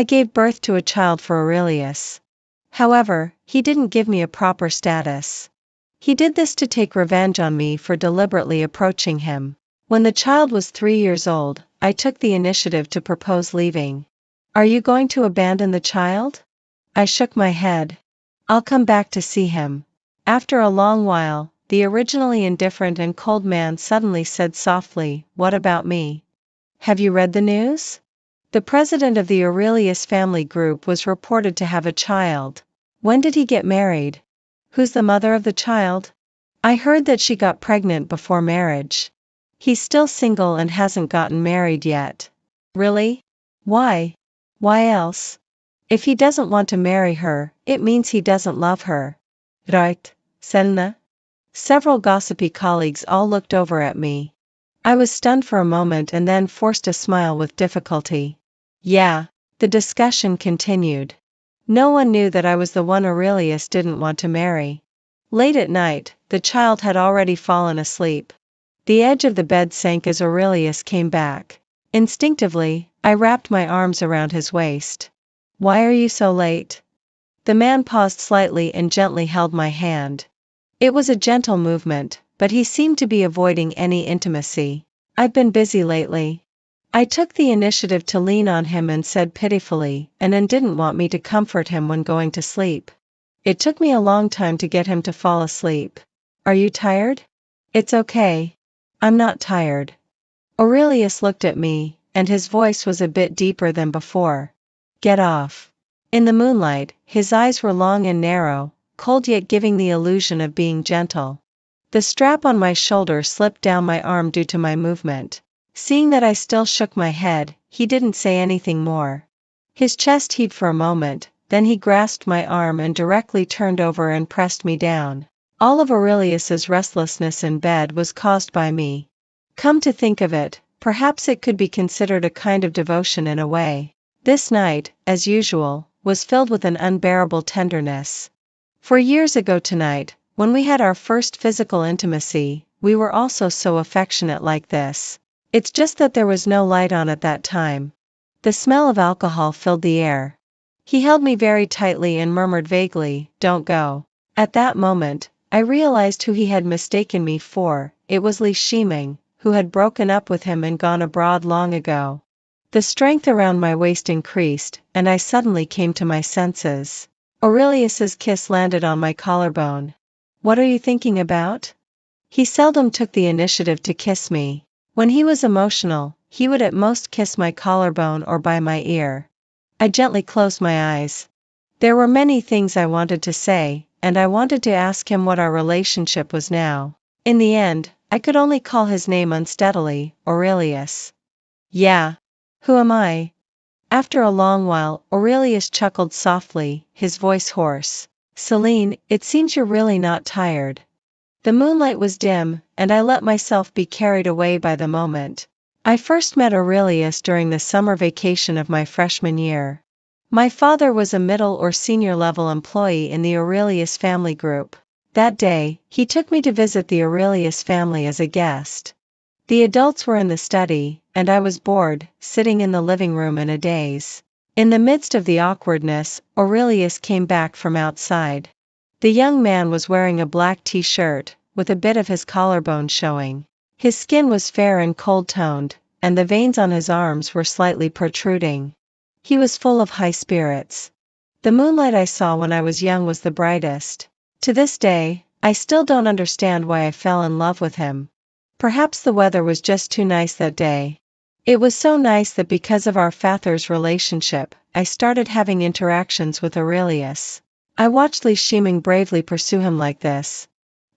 I gave birth to a child for Aurelius. However, he didn't give me a proper status. He did this to take revenge on me for deliberately approaching him. When the child was 3 years old, I took the initiative to propose leaving. Are you going to abandon the child? I shook my head. I'll come back to see him. After a long while, the originally indifferent and cold man suddenly said softly, "What about me? Have you read the news? The president of the Aurelius family group was reported to have a child. When did he get married? Who's the mother of the child? I heard that she got pregnant before marriage. He's still single and hasn't gotten married yet." Really? Why? Why else? If he doesn't want to marry her, it means he doesn't love her. Right, Selna? Several gossipy colleagues all looked over at me. I was stunned for a moment and then forced a smile with difficulty. Yeah. The discussion continued. No one knew that I was the one Aurelius didn't want to marry. Late at night, the child had already fallen asleep. The edge of the bed sank as Aurelius came back. Instinctively, I wrapped my arms around his waist. "Why are you so late?" The man paused slightly and gently held my hand. It was a gentle movement, but he seemed to be avoiding any intimacy. "I've been busy lately." I took the initiative to lean on him and said pitifully, and didn't want me to comfort him when going to sleep. It took me a long time to get him to fall asleep. "Are you tired?" "It's okay. I'm not tired." Aurelius looked at me, and his voice was a bit deeper than before. "Get off." In the moonlight, his eyes were long and narrow, cold yet giving the illusion of being gentle. The strap on my shoulder slipped down my arm due to my movement. Seeing that I still shook my head, he didn't say anything more. His chest heaved for a moment, then he grasped my arm and directly turned over and pressed me down. All of Aurelius's restlessness in bed was caused by me. Come to think of it, perhaps it could be considered a kind of devotion in a way. This night, as usual, was filled with an unbearable tenderness. For years ago tonight, when we had our first physical intimacy, we were also so affectionate like this. It's just that there was no light on at that time. The smell of alcohol filled the air. He held me very tightly and murmured vaguely, "Don't go." At that moment, I realized who he had mistaken me for. It was Li Shiming, who had broken up with him and gone abroad long ago. The strength around my waist increased, and I suddenly came to my senses. Aurelius's kiss landed on my collarbone. "What are you thinking about?" He seldom took the initiative to kiss me. When he was emotional, he would at most kiss my collarbone or by my ear. I gently closed my eyes. There were many things I wanted to say, and I wanted to ask him what our relationship was now. In the end, I could only call his name unsteadily, Aurelius. "Yeah. Who am I?" After a long while, Aurelius chuckled softly, his voice hoarse. "Celine, it seems you're really not tired." The moonlight was dim, and I let myself be carried away by the moment. I first met Aurelius during the summer vacation of my freshman year. My father was a middle or senior level employee in the Aurelius family group. That day, he took me to visit the Aurelius family as a guest. The adults were in the study, and I was bored, sitting in the living room in a daze. In the midst of the awkwardness, Aurelius came back from outside. The young man was wearing a black t-shirt, with a bit of his collarbone showing. His skin was fair and cold-toned, and the veins on his arms were slightly protruding. He was full of high spirits. The moonlight I saw when I was young was the brightest. To this day, I still don't understand why I fell in love with him. Perhaps the weather was just too nice that day. It was so nice that because of our father's relationship, I started having interactions with Aurelius. I watched Li Shiming bravely pursue him like this.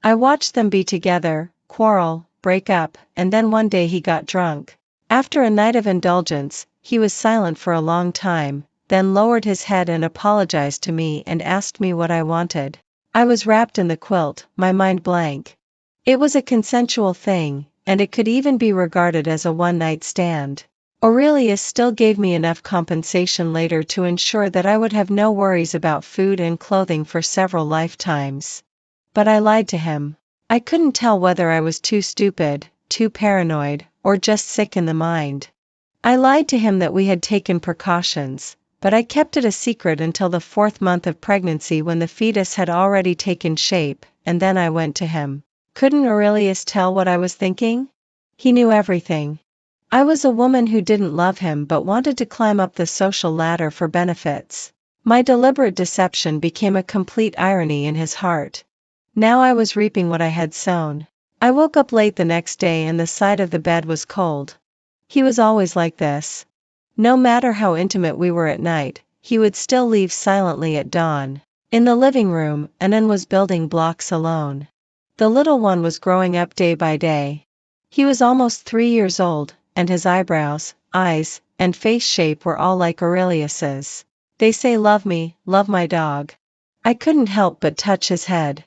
I watched them be together, quarrel, break up, and then one day he got drunk. After a night of indulgence, he was silent for a long time, then lowered his head and apologized to me and asked me what I wanted. I was wrapped in the quilt, my mind blank. It was a consensual thing, and it could even be regarded as a one-night stand. Aurelius still gave me enough compensation later to ensure that I would have no worries about food and clothing for several lifetimes. But I lied to him. I couldn't tell whether I was too stupid, too paranoid, or just sick in the mind. I lied to him that we had taken precautions, but I kept it a secret until the 4th month of pregnancy when the fetus had already taken shape, and then I went to him. Couldn't Aurelius tell what I was thinking? He knew everything. I was a woman who didn't love him but wanted to climb up the social ladder for benefits. My deliberate deception became a complete irony in his heart. Now I was reaping what I had sown. I woke up late the next day and the side of the bed was cold. He was always like this. No matter how intimate we were at night, he would still leave silently at dawn. In the living room, Anand was building blocks alone. The little one was growing up day by day. He was almost 3 years old, and his eyebrows, eyes, and face shape were all like Aurelius's. They say love me, love my dog. I couldn't help but touch his head.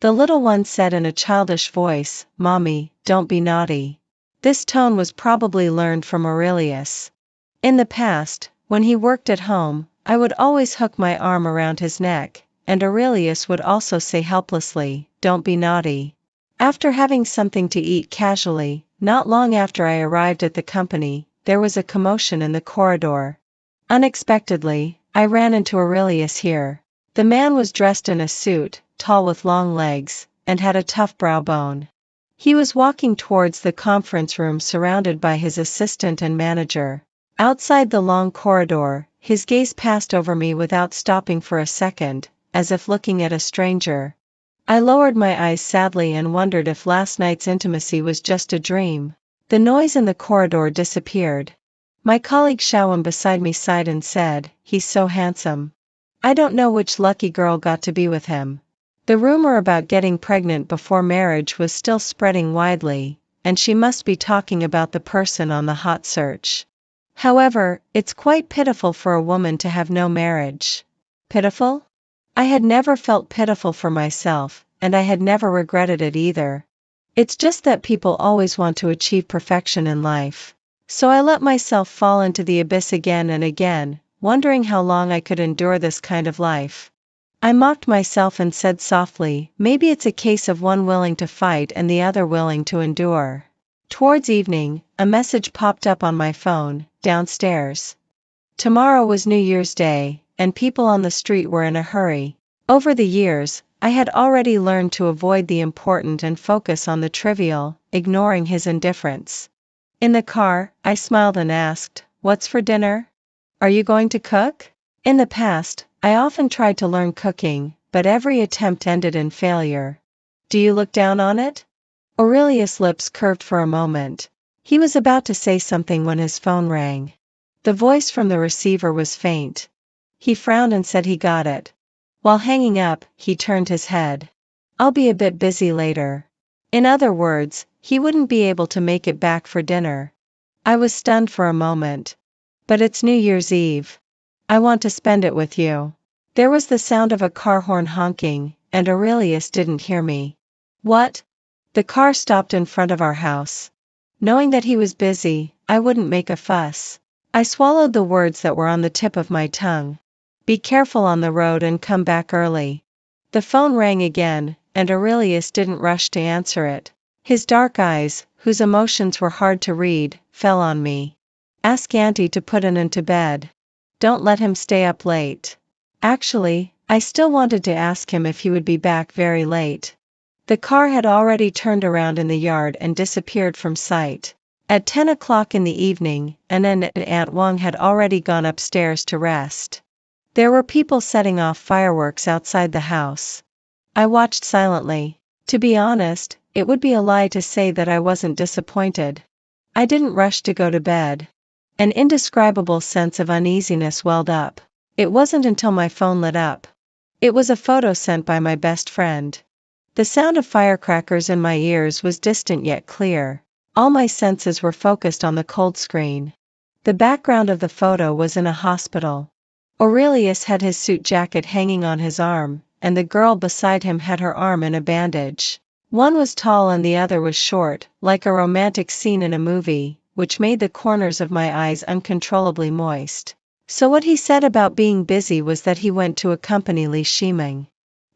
The little one said in a childish voice, "Mommy, don't be naughty." This tone was probably learned from Aurelius. In the past, when he worked at home, I would always hook my arm around his neck, and Aurelius would also say helplessly, "Don't be naughty." After having something to eat casually, not long after I arrived at the company, there was a commotion in the corridor. Unexpectedly, I ran into Aurelius here. The man was dressed in a suit, tall with long legs, and had a tough brow bone. He was walking towards the conference room surrounded by his assistant and manager. Outside the long corridor, his gaze passed over me without stopping for a second, as if looking at a stranger. I lowered my eyes sadly and wondered if last night's intimacy was just a dream. The noise in the corridor disappeared. My colleague Shawam beside me sighed and said, "He's so handsome. I don't know which lucky girl got to be with him." The rumor about getting pregnant before marriage was still spreading widely, and she must be talking about the person on the hot search. However, it's quite pitiful for a woman to have no marriage. Pitiful? I had never felt pitiful for myself, and I had never regretted it either. It's just that people always want to achieve perfection in life. So I let myself fall into the abyss again and again, wondering how long I could endure this kind of life. I mocked myself and said softly, maybe it's a case of one willing to fight and the other willing to endure. Towards evening, a message popped up on my phone, downstairs. Tomorrow was New Year's Day, and people on the street were in a hurry. Over the years, I had already learned to avoid the important and focus on the trivial, ignoring his indifference. In the car, I smiled and asked, "What's for dinner? Are you going to cook?" In the past, I often tried to learn cooking, but every attempt ended in failure. "Do you look down on it?" Aurelius' lips curved for a moment. He was about to say something when his phone rang. The voice from the receiver was faint. He frowned and said he got it. While hanging up, he turned his head. "I'll be a bit busy later." In other words, he wouldn't be able to make it back for dinner. I was stunned for a moment. "But it's New Year's Eve. I want to spend it with you." There was the sound of a car horn honking, and Aurelius didn't hear me. "What?" The car stopped in front of our house. Knowing that he was busy, I wouldn't make a fuss. I swallowed the words that were on the tip of my tongue. "Be careful on the road and come back early." The phone rang again, and Aurelius didn't rush to answer it. His dark eyes, whose emotions were hard to read, fell on me. "Ask Auntie to put Anand to bed. Don't let him stay up late." Actually, I still wanted to ask him if he would be back very late. The car had already turned around in the yard and disappeared from sight. At 10 o'clock in the evening, Anand and Aunt Wang had already gone upstairs to rest. There were people setting off fireworks outside the house. I watched silently. To be honest, it would be a lie to say that I wasn't disappointed. I didn't rush to go to bed. An indescribable sense of uneasiness welled up. It wasn't until my phone lit up. It was a photo sent by my best friend. The sound of firecrackers in my ears was distant yet clear. All my senses were focused on the cold screen. The background of the photo was in a hospital. Aurelius had his suit jacket hanging on his arm, and the girl beside him had her arm in a bandage. One was tall and the other was short, like a romantic scene in a movie, which made the corners of my eyes uncontrollably moist. So what he said about being busy was that he went to accompany Li Shiming.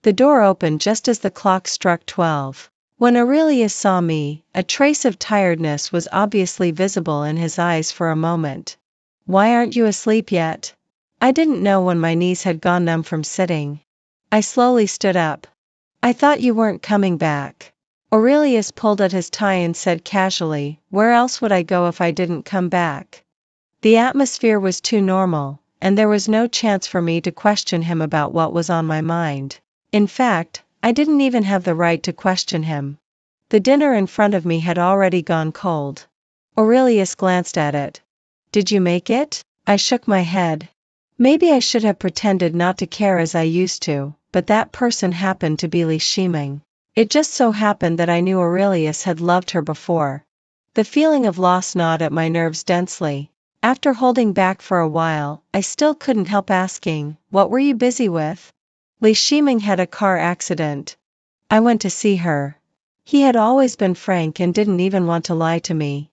The door opened just as the clock struck 12. When Aurelius saw me, a trace of tiredness was obviously visible in his eyes for a moment. "Why aren't you asleep yet?" I didn't know when my knees had gone numb from sitting. I slowly stood up. I thought you weren't coming back. Aurelius pulled at his tie and said casually, where else would I go if I didn't come back? The atmosphere was too normal, and there was no chance for me to question him about what was on my mind. In fact, I didn't even have the right to question him. The dinner in front of me had already gone cold. Aurelius glanced at it. Did you make it? I shook my head. Maybe I should have pretended not to care as I used to, but that person happened to be Li Shiming. It just so happened that I knew Aurelius had loved her before. The feeling of loss gnawed at my nerves densely. After holding back for a while, I still couldn't help asking, what were you busy with? Li Shiming had a car accident. I went to see her. He had always been frank and didn't even want to lie to me.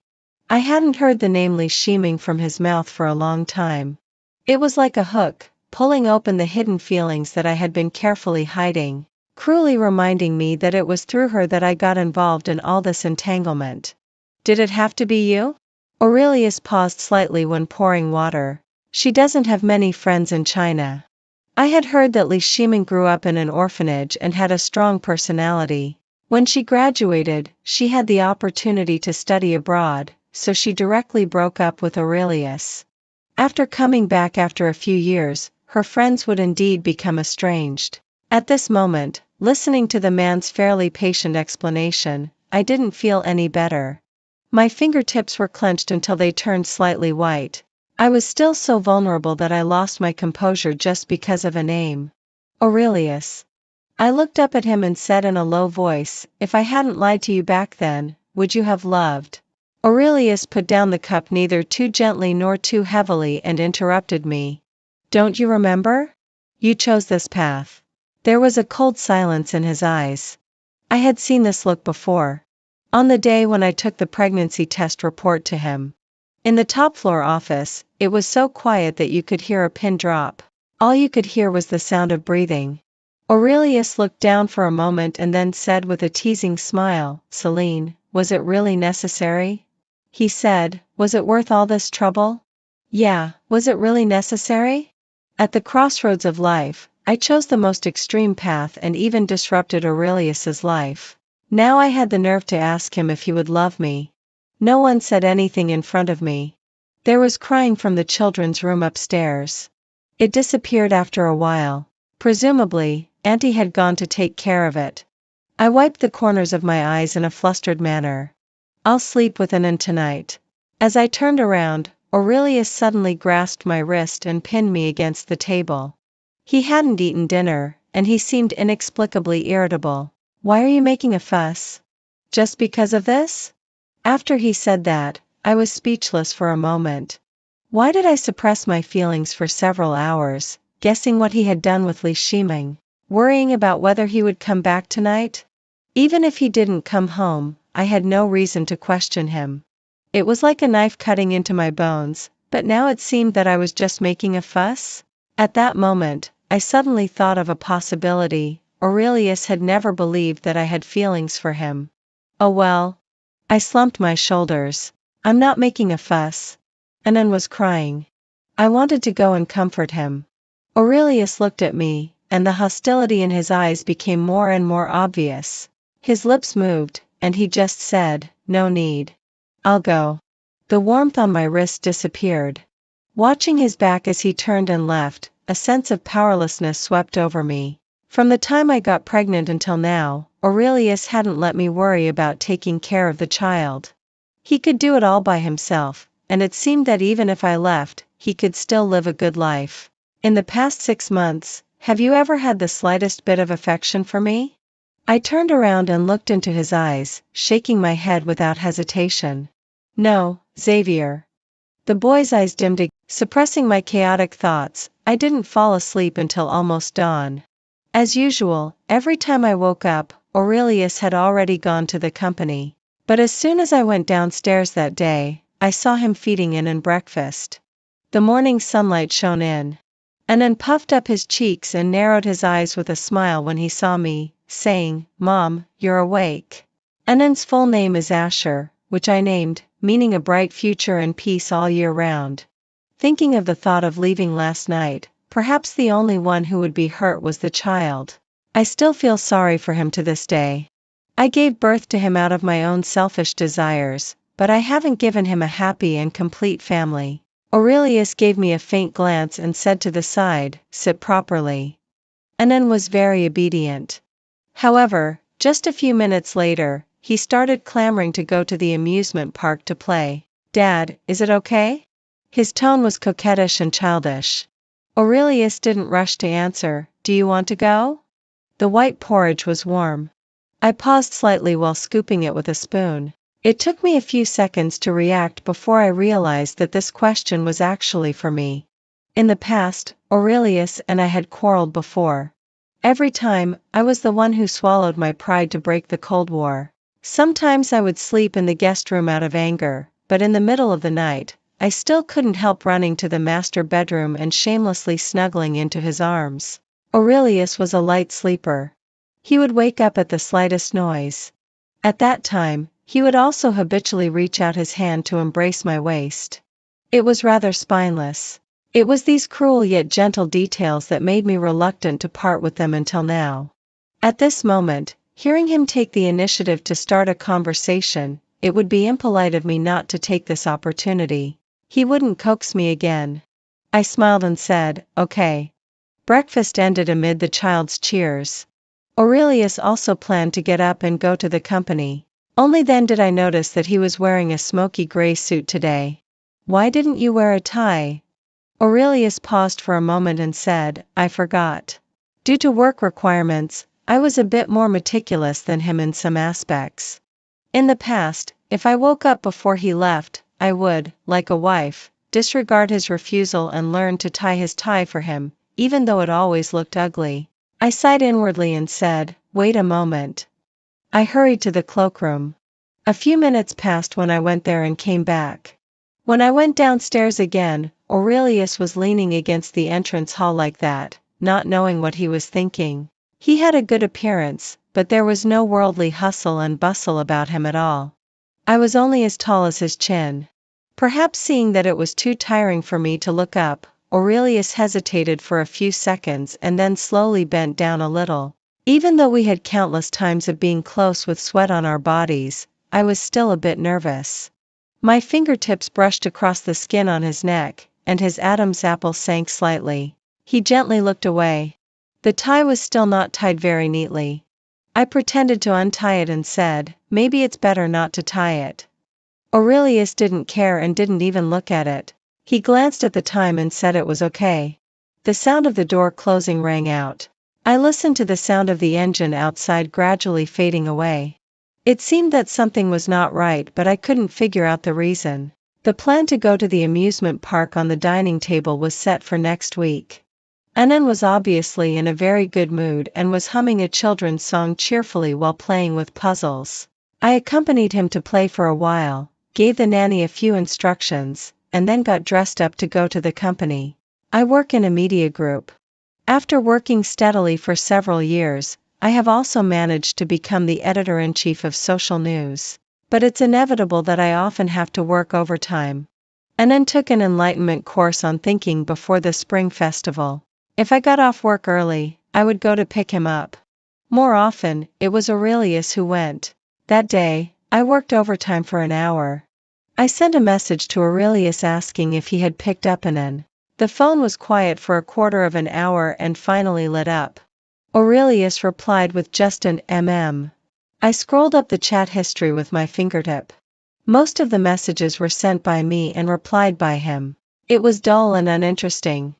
I hadn't heard the name Li Shiming from his mouth for a long time. It was like a hook, pulling open the hidden feelings that I had been carefully hiding, cruelly reminding me that it was through her that I got involved in all this entanglement. Did it have to be you? Aurelius paused slightly when pouring water. She doesn't have many friends in China. I had heard that Li Shiming grew up in an orphanage and had a strong personality. When she graduated, she had the opportunity to study abroad, so she directly broke up with Aurelius. After coming back after a few years, her friends would indeed become estranged. At this moment, listening to the man's fairly patient explanation, I didn't feel any better. My fingertips were clenched until they turned slightly white. I was still so vulnerable that I lost my composure just because of a name. Aurelius. I looked up at him and said in a low voice, if I hadn't lied to you back then, would you have loved? Aurelius put down the cup neither too gently nor too heavily and interrupted me. Don't you remember? You chose this path. There was a cold silence in his eyes. I had seen this look before. On the day when I took the pregnancy test report to him. In the top floor office, it was so quiet that you could hear a pin drop. All you could hear was the sound of breathing. Aurelius looked down for a moment and then said with a teasing smile, Celine, was it really necessary? He said, was it worth all this trouble? Yeah, was it really necessary? At the crossroads of life, I chose the most extreme path and even disrupted Aurelius's life. Now I had the nerve to ask him if he would love me. No one said anything in front of me. There was crying from the children's room upstairs. It disappeared after a while. Presumably, Auntie had gone to take care of it. I wiped the corners of my eyes in a flustered manner. I'll sleep with Anand tonight. As I turned around, Aurelius suddenly grasped my wrist and pinned me against the table. He hadn't eaten dinner, and he seemed inexplicably irritable. Why are you making a fuss? Just because of this? After he said that, I was speechless for a moment. Why did I suppress my feelings for several hours, guessing what he had done with Li Shiming, worrying about whether he would come back tonight? Even if he didn't come home, I had no reason to question him. It was like a knife cutting into my bones, but now it seemed that I was just making a fuss. At that moment, I suddenly thought of a possibility. Aurelius had never believed that I had feelings for him. Oh well. I slumped my shoulders. I'm not making a fuss. Anand was crying. I wanted to go and comfort him. Aurelius looked at me, and the hostility in his eyes became more and more obvious. His lips moved, and he just said, no need. I'll go. The warmth on my wrist disappeared. Watching his back as he turned and left, a sense of powerlessness swept over me. From the time I got pregnant until now, Aurelius hadn't let me worry about taking care of the child. He could do it all by himself, and it seemed that even if I left, he could still live a good life. In the past 6 months, have you ever had the slightest bit of affection for me? I turned around and looked into his eyes, shaking my head without hesitation. No, Xavier. The boy's eyes dimmed again. Suppressing my chaotic thoughts, I didn't fall asleep until almost dawn. As usual, every time I woke up, Aurelius had already gone to the company. But as soon as I went downstairs that day, I saw him feeding Anand breakfast. The morning sunlight shone in. Anand puffed up his cheeks and narrowed his eyes with a smile when he saw me, saying, Mom, you're awake. Anand's full name is Asher, which I named, meaning a bright future and peace all year round. thinking of the thought of leaving last night. Perhaps the only one who would be hurt was the child. I still feel sorry for him to this day. I gave birth to him out of my own selfish desires, but I haven't given him a happy and complete family. Aurelius gave me a faint glance and said to the side, "Sit properly." Anand was very obedient. However, just a few minutes later, he started clamoring to go to the amusement park to play. "Dad, is it okay?" His tone was coquettish and childish. Aurelius didn't rush to answer, "Do you want to go?" The white porridge was warm. I paused slightly while scooping it with a spoon. It took me a few seconds to react before I realized that this question was actually for me. In the past, Aurelius and I had quarreled before. Every time, I was the one who swallowed my pride to break the Cold War. Sometimes I would sleep in the guest room out of anger, but in the middle of the night, I still couldn't help running to the master bedroom and shamelessly snuggling into his arms. Aurelius was a light sleeper. He would wake up at the slightest noise. At that time, he would also habitually reach out his hand to embrace my waist. It was rather spineless. It was these cruel yet gentle details that made me reluctant to part with them until now. At this moment, hearing him take the initiative to start a conversation, it would be impolite of me not to take this opportunity. He wouldn't coax me again. I smiled and said, "Okay." Breakfast ended amid the child's cheers. Aurelius also planned to get up and go to the company. Only then did I notice that he was wearing a smoky gray suit today. "Why didn't you wear a tie?" Aurelius paused for a moment and said, "I forgot." Due to work requirements, I was a bit more meticulous than him in some aspects. In the past, if I woke up before he left, I would, like a wife, disregard his refusal and learn to tie his tie for him, even though it always looked ugly. I sighed inwardly and said, "Wait a moment." I hurried to the cloakroom. A few minutes passed when I went there and came back. When I went downstairs again, Aurelius was leaning against the entrance hall like that, not knowing what he was thinking. He had a good appearance, but there was no worldly hustle and bustle about him at all. I was only as tall as his chin. Perhaps seeing that it was too tiring for me to look up, Aurelius hesitated for a few seconds and then slowly bent down a little. Even though we had countless times of being close with sweat on our bodies, I was still a bit nervous. My fingertips brushed across the skin on his neck, and his Adam's apple sank slightly. He gently looked away. The tie was still not tied very neatly. I pretended to untie it and said, "Maybe it's better not to tie it." Aurelius didn't care and didn't even look at it. He glanced at the time and said it was okay. The sound of the door closing rang out. I listened to the sound of the engine outside gradually fading away. It seemed that something was not right, but I couldn't figure out the reason. The plan to go to the amusement park on the dining table was set for next week. Anand was obviously in a very good mood and was humming a children's song cheerfully while playing with puzzles. I accompanied him to play for a while, gave the nanny a few instructions, and then got dressed up to go to the company. I work in a media group. After working steadily for several years, I have also managed to become the editor-in-chief of Social News. But it's inevitable that I often have to work overtime. Anand took an enlightenment course on thinking before the Spring Festival. If I got off work early, I would go to pick him up. More often, it was Aurelius who went. That day, I worked overtime for an hour. I sent a message to Aurelius asking if he had picked up Anand. The phone was quiet for a quarter of an hour and finally lit up. Aurelius replied with just an mm. I scrolled up the chat history with my fingertip. Most of the messages were sent by me and replied by him. It was dull and uninteresting.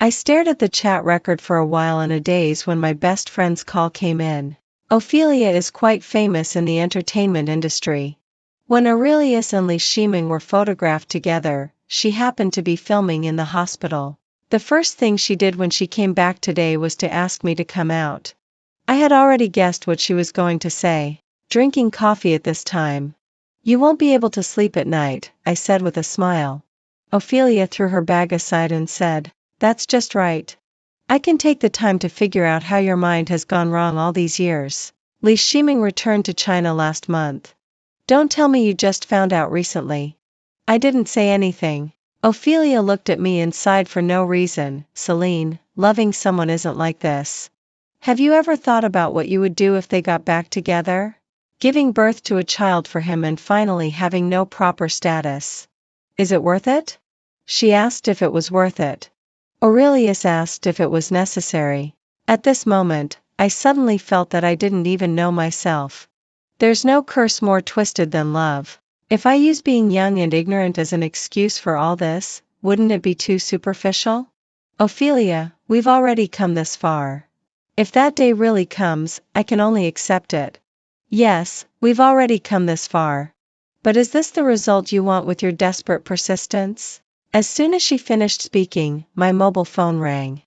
I stared at the chat record for a while in a daze when my best friend's call came in. Ophelia is quite famous in the entertainment industry. When Aurelius and Li Shiming were photographed together, she happened to be filming in the hospital. The first thing she did when she came back today was to ask me to come out. I had already guessed what she was going to say. Drinking coffee at this time. You won't be able to sleep at night, I said with a smile. Ophelia threw her bag aside and said, "That's just right. I can take the time to figure out how your mind has gone wrong all these years. Li Shiming returned to China last month. Don't tell me you just found out recently." I didn't say anything. Ophelia looked at me and sighed for no reason. Celine, loving someone isn't like this. Have you ever thought about what you would do if they got back together? Giving birth to a child for him and finally having no proper status. Is it worth it? She asked if it was worth it. Aurelius asked if it was necessary. At this moment, I suddenly felt that I didn't even know myself. There's no curse more twisted than love. If I use being young and ignorant as an excuse for all this, wouldn't it be too superficial? Ophelia, we've already come this far. If that day really comes, I can only accept it. Yes, we've already come this far. But is this the result you want with your desperate persistence? As soon as she finished speaking, my mobile phone rang.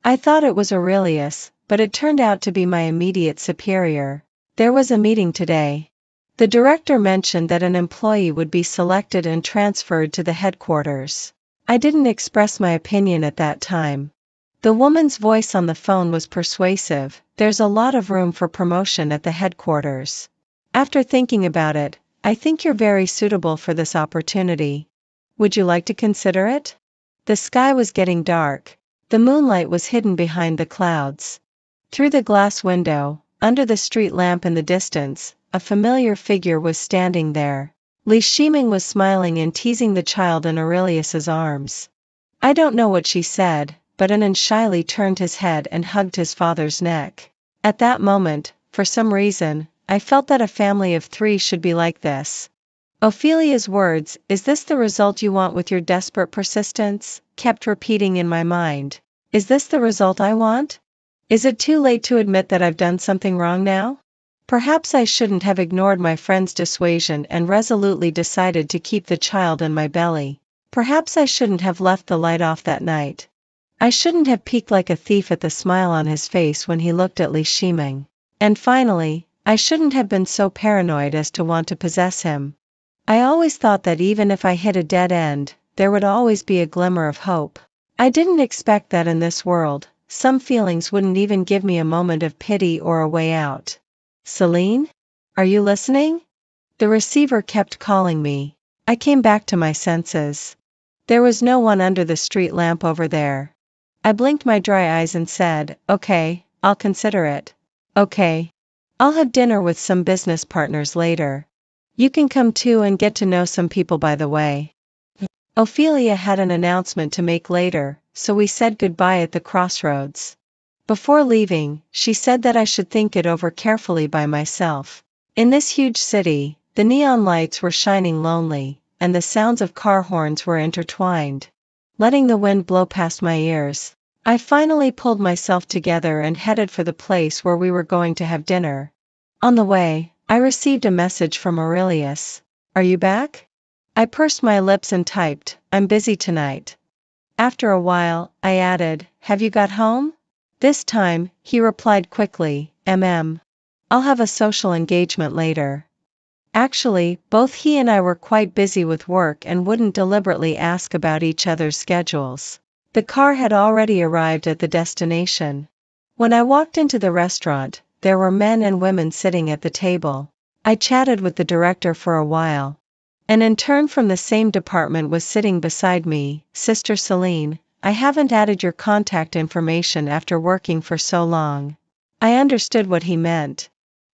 I thought it was Aurelius, but it turned out to be my immediate superior. There was a meeting today. The director mentioned that an employee would be selected and transferred to the headquarters. I didn't express my opinion at that time. The woman's voice on the phone was persuasive. There's a lot of room for promotion at the headquarters. After thinking about it, I think you're very suitable for this opportunity. Would you like to consider it? The sky was getting dark. The moonlight was hidden behind the clouds. Through the glass window, under the street lamp in the distance, a familiar figure was standing there. Li Shiming was smiling and teasing the child in Aurelius's arms. I don't know what she said, but Anand shyly turned his head and hugged his father's neck. At that moment, for some reason, I felt that a family of 3 should be like this. Ophelia's words, "Is this the result you want with your desperate persistence?" kept repeating in my mind. Is this the result I want? Is it too late to admit that I've done something wrong now? Perhaps I shouldn't have ignored my friend's dissuasion and resolutely decided to keep the child in my belly. Perhaps I shouldn't have left the light off that night. I shouldn't have peeked like a thief at the smile on his face when he looked at Li Shiming. And finally, I shouldn't have been so paranoid as to want to possess him. I always thought that even if I hit a dead end, there would always be a glimmer of hope. I didn't expect that in this world, some feelings wouldn't even give me a moment of pity or a way out. Celine? Are you listening? The receiver kept calling me. I came back to my senses. There was no one under the street lamp over there. I blinked my dry eyes and said, "Okay, I'll consider it." "Okay. I'll have dinner with some business partners later. You can come too and get to know some people by the way." Ophelia had an announcement to make later, so we said goodbye at the crossroads. Before leaving, she said that I should think it over carefully by myself. In this huge city, the neon lights were shining lonely, and the sounds of car horns were intertwined. Letting the wind blow past my ears, I finally pulled myself together and headed for the place where we were going to have dinner. On the way, I received a message from Aurelius. "Are you back?" I pursed my lips and typed, "I'm busy tonight." After a while, I added, "Have you got home?" This time, he replied quickly, I'll have a social engagement later." Actually, both he and I were quite busy with work and wouldn't deliberately ask about each other's schedules. The car had already arrived at the destination. When I walked into the restaurant, there were men and women sitting at the table. I chatted with the director for a while. An intern from the same department was sitting beside me. "Sister Celine, I haven't added your contact information after working for so long." I understood what he meant.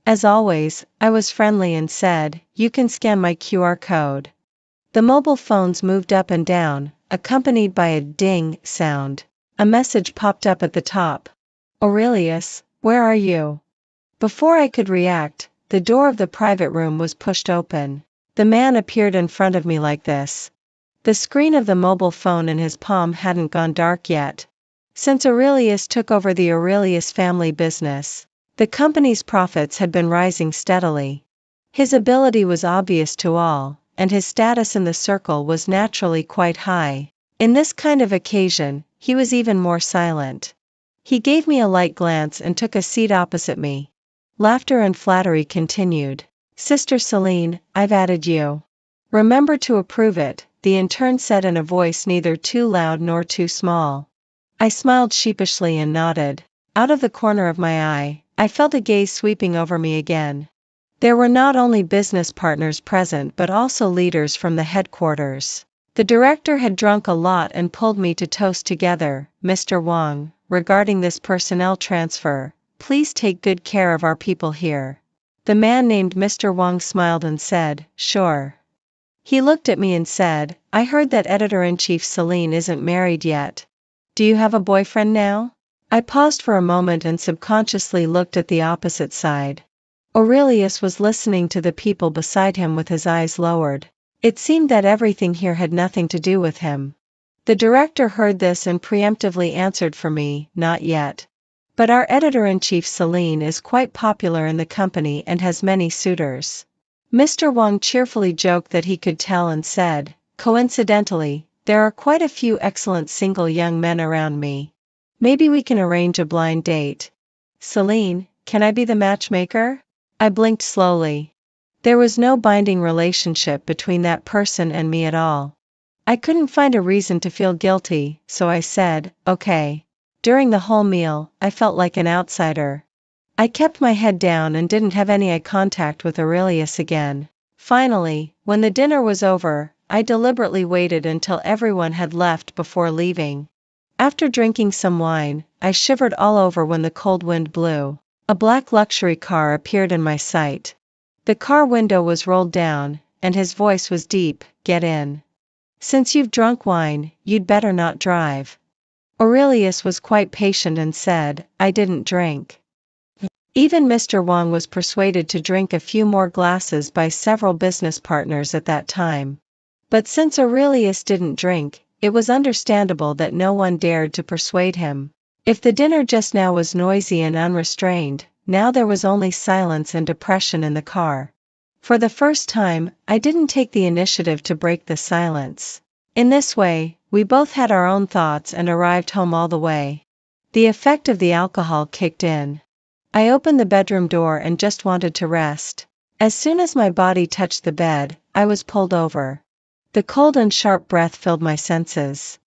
As always, I was friendly and said, "You can scan my QR code." The mobile phones moved up and down, accompanied by a ding sound. A message popped up at the top. "Aurelius, where are you?" Before I could react, the door of the private room was pushed open. The man appeared in front of me like this. The screen of the mobile phone in his palm hadn't gone dark yet. Since Aurelius took over the Aurelius family business, the company's profits had been rising steadily. His ability was obvious to all, and his status in the circle was naturally quite high. In this kind of occasion, he was even more silent. He gave me a light glance and took a seat opposite me. Laughter and flattery continued. "Sister Celine, I've added you. Remember to approve it," the intern said in a voice neither too loud nor too small. I smiled sheepishly and nodded. Out of the corner of my eye, I felt a gaze sweeping over me again. There were not only business partners present but also leaders from the headquarters. The director had drunk a lot and pulled me to toast together. Mr. Wang, regarding this personnel transfer, please take good care of our people here. The man named Mr. Wang smiled and said, sure. He looked at me and said, I heard that Editor-in-Chief Celine isn't married yet. Do you have a boyfriend now? I paused for a moment and subconsciously looked at the opposite side. Aurelius was listening to the people beside him with his eyes lowered. It seemed that everything here had nothing to do with him. The director heard this and preemptively answered for me, not yet. But our editor-in-chief Celine is quite popular in the company and has many suitors. Mr. Wang cheerfully joked that he could tell and said, coincidentally, there are quite a few excellent single young men around me. Maybe we can arrange a blind date. Celine, can I be the matchmaker? I blinked slowly. There was no binding relationship between that person and me at all. I couldn't find a reason to feel guilty, so I said, okay. During the whole meal, I felt like an outsider. I kept my head down and didn't have any eye contact with Aurelius again. Finally, when the dinner was over, I deliberately waited until everyone had left before leaving. After drinking some wine, I shivered all over when the cold wind blew. A black luxury car appeared in my sight. The car window was rolled down, and his voice was deep, get in. Since you've drunk wine, you'd better not drive. Aurelius was quite patient and said, I didn't drink. Even Mr. Wang was persuaded to drink a few more glasses by several business partners at that time. But since Aurelius didn't drink, it was understandable that no one dared to persuade him. If the dinner just now was noisy and unrestrained, now there was only silence and depression in the car. For the first time, I didn't take the initiative to break the silence. In this way, we both had our own thoughts and arrived home all the way. The effect of the alcohol kicked in. I opened the bedroom door and just wanted to rest. As soon as my body touched the bed, I was pulled over. The cold and sharp breath filled my senses.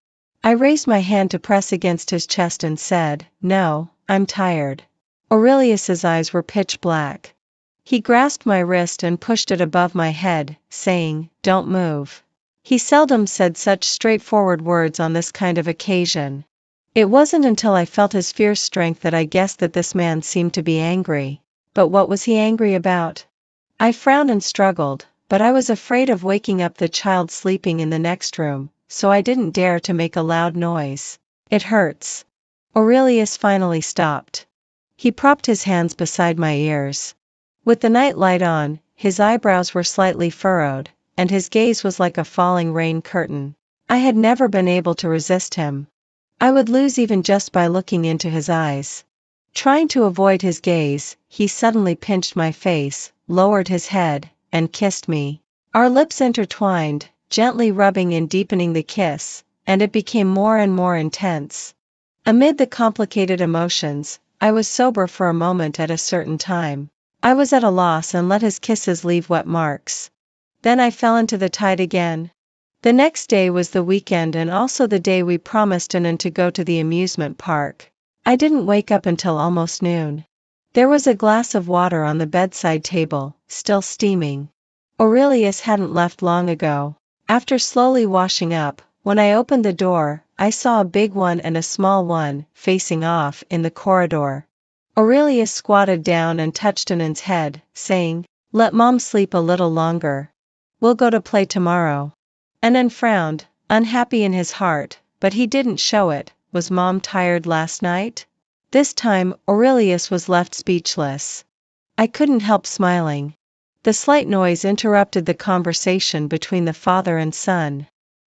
I raised my hand to press against his chest and said, no, I'm tired. Aurelius's eyes were pitch black. He grasped my wrist and pushed it above my head, saying, don't move. He seldom said such straightforward words on this kind of occasion. It wasn't until I felt his fierce strength that I guessed that this man seemed to be angry. But what was he angry about? I frowned and struggled, but I was afraid of waking up the child sleeping in the next room, so I didn't dare to make a loud noise. It hurts. Aurelius finally stopped. He propped his hands beside my ears. With the night light on, his eyebrows were slightly furrowed, and his gaze was like a falling rain curtain. I had never been able to resist him. I would lose even just by looking into his eyes. Trying to avoid his gaze, he suddenly pinched my face, lowered his head, and kissed me. Our lips intertwined, gently rubbing and deepening the kiss, and it became more and more intense. Amid the complicated emotions, I was sober for a moment at a certain time. I was at a loss and let his kisses leave wet marks. Then I fell into the tide again. The next day was the weekend and also the day we promised Anand to go to the amusement park. I didn't wake up until almost noon. There was a glass of water on the bedside table, still steaming. Aurelius hadn't left long ago. After slowly washing up, when I opened the door, I saw a big one and a small one, facing off in the corridor. Aurelius squatted down and touched Anand's head, saying, let Mom sleep a little longer. We'll go to play tomorrow. Anand frowned, unhappy in his heart, but he didn't show it. Was Mom tired last night? This time, Aurelius was left speechless. I couldn't help smiling. The slight noise interrupted the conversation between the father and son.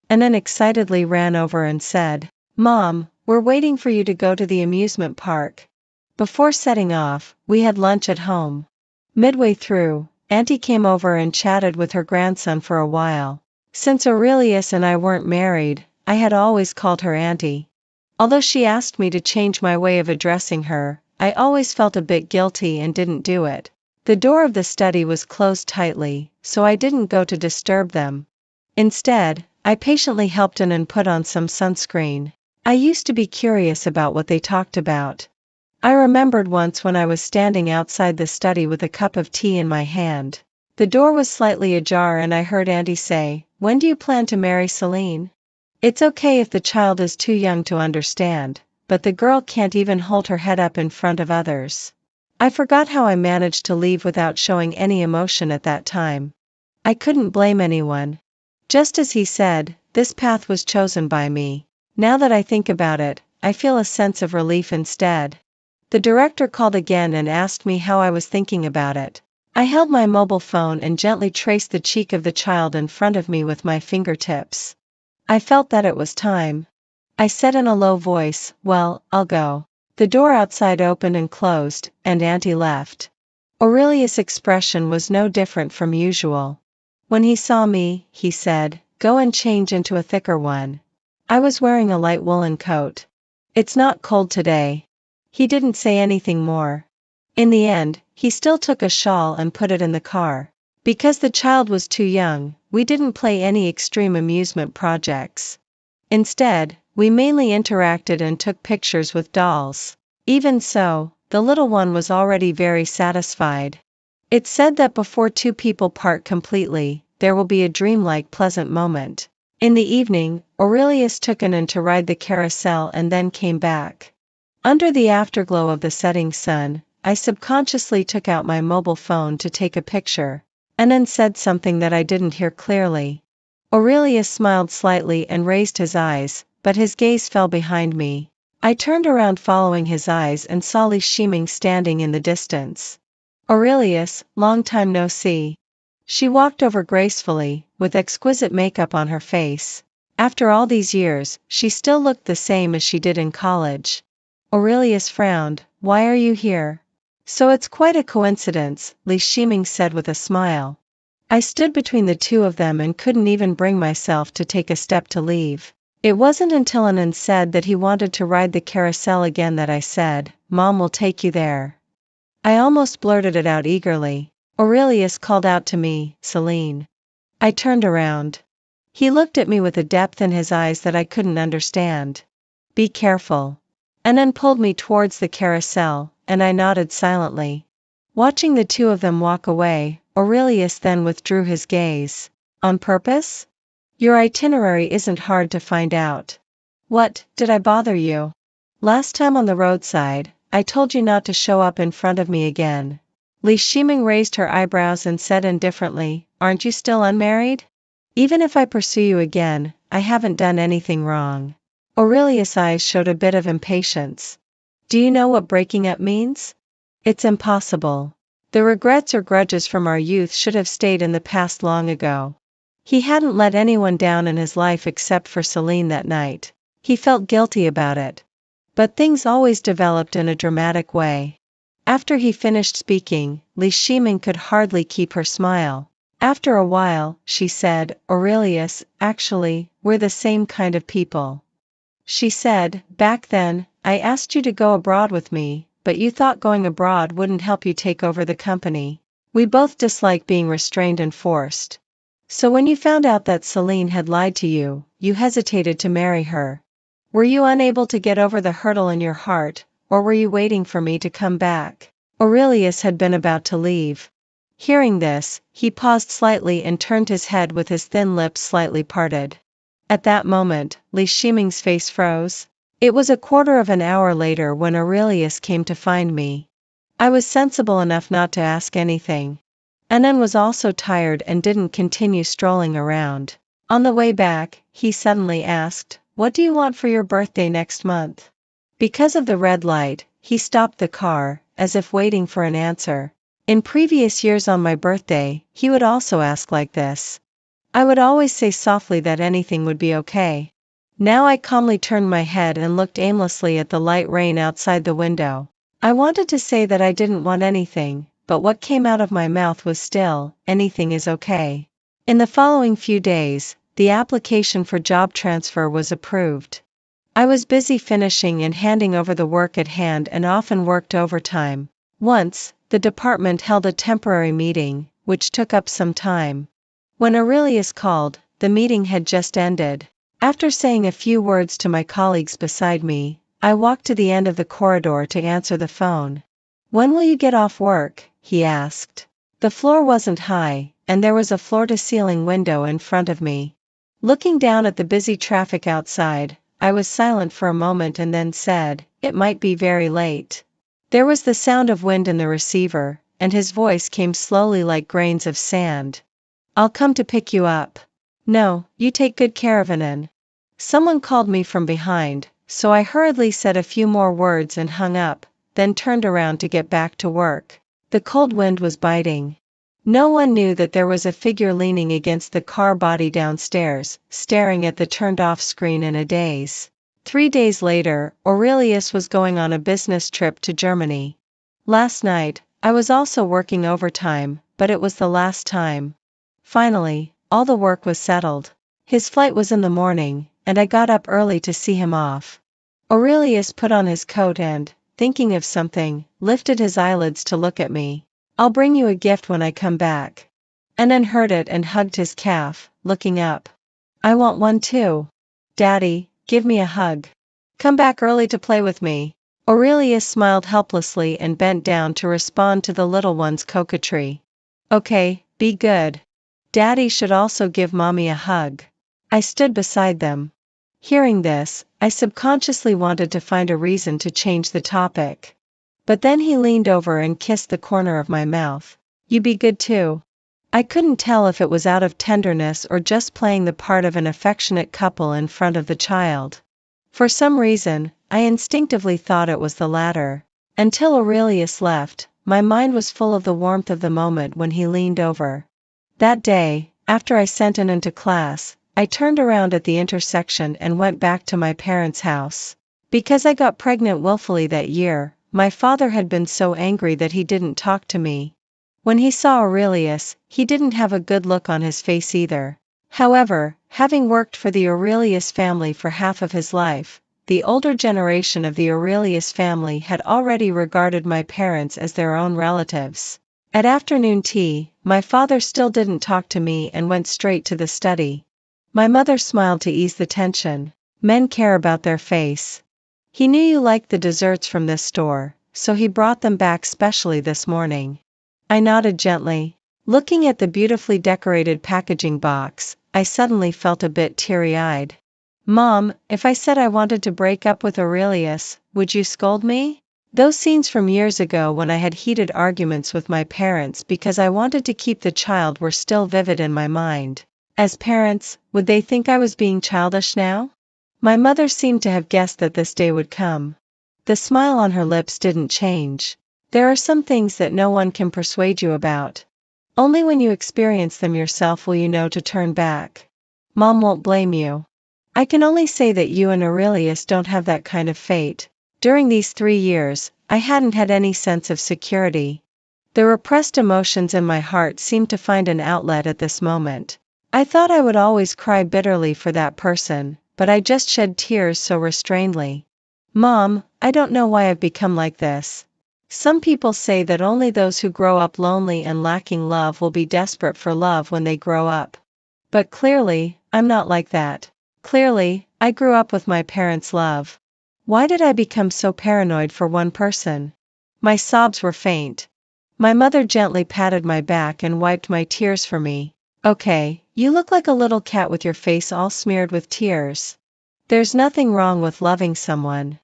Anand excitedly ran over and said, Mom, we're waiting for you to go to the amusement park. Before setting off, we had lunch at home. Midway through, Auntie came over and chatted with her grandson for a while. Since Aurelius and I weren't married, I had always called her Auntie. Although she asked me to change my way of addressing her, I always felt a bit guilty and didn't do it. The door of the study was closed tightly, so I didn't go to disturb them. Instead, I patiently helped Anand put on some sunscreen. I used to be curious about what they talked about. I remembered once when I was standing outside the study with a cup of tea in my hand. The door was slightly ajar and I heard Auntie say, when do you plan to marry Celine? It's okay if the child is too young to understand, but the girl can't even hold her head up in front of others. I forgot how I managed to leave without showing any emotion at that time. I couldn't blame anyone. Just as he said, this path was chosen by me. Now that I think about it, I feel a sense of relief instead. The director called again and asked me how I was thinking about it. I held my mobile phone and gently traced the cheek of the child in front of me with my fingertips. I felt that it was time. I said in a low voice, "Well, I'll go." The door outside opened and closed, and Auntie left. Aurelius' expression was no different from usual. When he saw me, he said, "Go and change into a thicker one." I was wearing a light woolen coat. "It's not cold today." He didn't say anything more. In the end, he still took a shawl and put it in the car. Because the child was too young, we didn't play any extreme amusement projects. Instead, we mainly interacted and took pictures with dolls. Even so, the little one was already very satisfied. It's said that before two people part completely, there will be a dreamlike pleasant moment. In the evening, Aurelius took Annan to ride the carousel and then came back. Under the afterglow of the setting sun, I subconsciously took out my mobile phone to take a picture. Annan said something that I didn't hear clearly. Aurelius smiled slightly and raised his eyes, but his gaze fell behind me. I turned around following his eyes and saw Li Shiming standing in the distance. "Aurelius, long time no see." She walked over gracefully, with exquisite makeup on her face. After all these years, she still looked the same as she did in college. Aurelius frowned. "Why are you here?" "So it's quite a coincidence," Li Shiming said with a smile. I stood between the two of them and couldn't even bring myself to take a step to leave. It wasn't until Annan said that he wanted to ride the carousel again that I said, "Mom will take you there." I almost blurted it out eagerly. Aurelius called out to me, "Celine." I turned around. He looked at me with a depth in his eyes that I couldn't understand. "Be careful." Annan pulled me towards the carousel, and I nodded silently. Watching the two of them walk away, Aurelius then withdrew his gaze. "On purpose? Your itinerary isn't hard to find out." "What, did I bother you? Last time on the roadside, I told you not to show up in front of me again." Li Shiming raised her eyebrows and said indifferently, "Aren't you still unmarried? Even if I pursue you again, I haven't done anything wrong." Aurelius' eyes showed a bit of impatience. "Do you know what breaking up means? It's impossible. The regrets or grudges from our youth should have stayed in the past long ago." He hadn't let anyone down in his life except for Celine that night. He felt guilty about it. But things always developed in a dramatic way. After he finished speaking, Li Shiming could hardly keep her smile. After a while, she said, "Aurelius, actually, we're the same kind of people." She said, "Back then, I asked you to go abroad with me, but you thought going abroad wouldn't help you take over the company. We both dislike being restrained and forced. So when you found out that Celine had lied to you, you hesitated to marry her. Were you unable to get over the hurdle in your heart, or were you waiting for me to come back?" Aurelius had been about to leave. Hearing this, he paused slightly and turned his head with his thin lips slightly parted. At that moment, Li Shiming's face froze. It was a quarter of an hour later when Aurelius came to find me. I was sensible enough not to ask anything. Annan was also tired and didn't continue strolling around. On the way back, he suddenly asked, "What do you want for your birthday next month?" Because of the red light, he stopped the car, as if waiting for an answer. In previous years on my birthday, he would also ask like this. I would always say softly that anything would be okay. Now I calmly turned my head and looked aimlessly at the light rain outside the window. I wanted to say that I didn't want anything, but what came out of my mouth was still, "Anything is okay." In the following few days, the application for job transfer was approved. I was busy finishing and handing over the work at hand and often worked overtime. Once, the department held a temporary meeting, which took up some time. When Aurelius called, the meeting had just ended. After saying a few words to my colleagues beside me, I walked to the end of the corridor to answer the phone. "When will you get off work?" he asked. The floor wasn't high, and there was a floor-to-ceiling window in front of me. Looking down at the busy traffic outside, I was silent for a moment and then said, "It might be very late." There was the sound of wind in the receiver, and his voice came slowly like grains of sand. "I'll come to pick you up." "No, you take good care of Anan." Someone called me from behind, so I hurriedly said a few more words and hung up, then turned around to get back to work. The cold wind was biting. No one knew that there was a figure leaning against the car body downstairs, staring at the turned-off screen in a daze. 3 days later, Aurelius was going on a business trip to Germany. Last night, I was also working overtime, but it was the last time. Finally, all the work was settled. His flight was in the morning, and I got up early to see him off. Aurelius put on his coat and, thinking of something, lifted his eyelids to look at me. "I'll bring you a gift when I come back." Anan heard it and hugged his calf, looking up. "I want one too. Daddy, give me a hug. Come back early to play with me." Aurelius smiled helplessly and bent down to respond to the little one's coquetry. "Okay, be good. Daddy should also give Mommy a hug." I stood beside them. Hearing this, I subconsciously wanted to find a reason to change the topic. But then he leaned over and kissed the corner of my mouth. "You be good too." I couldn't tell if it was out of tenderness or just playing the part of an affectionate couple in front of the child. For some reason, I instinctively thought it was the latter. Until Aurelius left, my mind was full of the warmth of the moment when he leaned over. That day, after I sent Anan to class, I turned around at the intersection and went back to my parents' house. Because I got pregnant willfully that year, my father had been so angry that he didn't talk to me. When he saw Aurelius, he didn't have a good look on his face either. However, having worked for the Aurelius family for half of his life, the older generation of the Aurelius family had already regarded my parents as their own relatives. At afternoon tea, my father still didn't talk to me and went straight to the study. My mother smiled to ease the tension. Men care about their face. "He knew you liked the desserts from this store, so he brought them back specially this morning." I nodded gently. Looking at the beautifully decorated packaging box, I suddenly felt a bit teary-eyed. "Mom, if I said I wanted to break up with Aurelius, would you scold me?" Those scenes from years ago when I had heated arguments with my parents because I wanted to keep the child were still vivid in my mind. As parents, would they think I was being childish now? My mother seemed to have guessed that this day would come. The smile on her lips didn't change. There are some things that no one can persuade you about. Only when you experience them yourself will you know to turn back. Mom won't blame you. I can only say that you and Aurelius don't have that kind of fate. During these 3 years, I hadn't had any sense of security. The repressed emotions in my heart seemed to find an outlet at this moment. I thought I would always cry bitterly for that person, but I just shed tears so restrainedly. "Mom, I don't know why I've become like this. Some people say that only those who grow up lonely and lacking love will be desperate for love when they grow up. But clearly, I'm not like that. Clearly, I grew up with my parents' love. Why did I become so paranoid for one person?" My sobs were faint. My mother gently patted my back and wiped my tears for me. "Okay, you look like a little cat with your face all smeared with tears. There's nothing wrong with loving someone.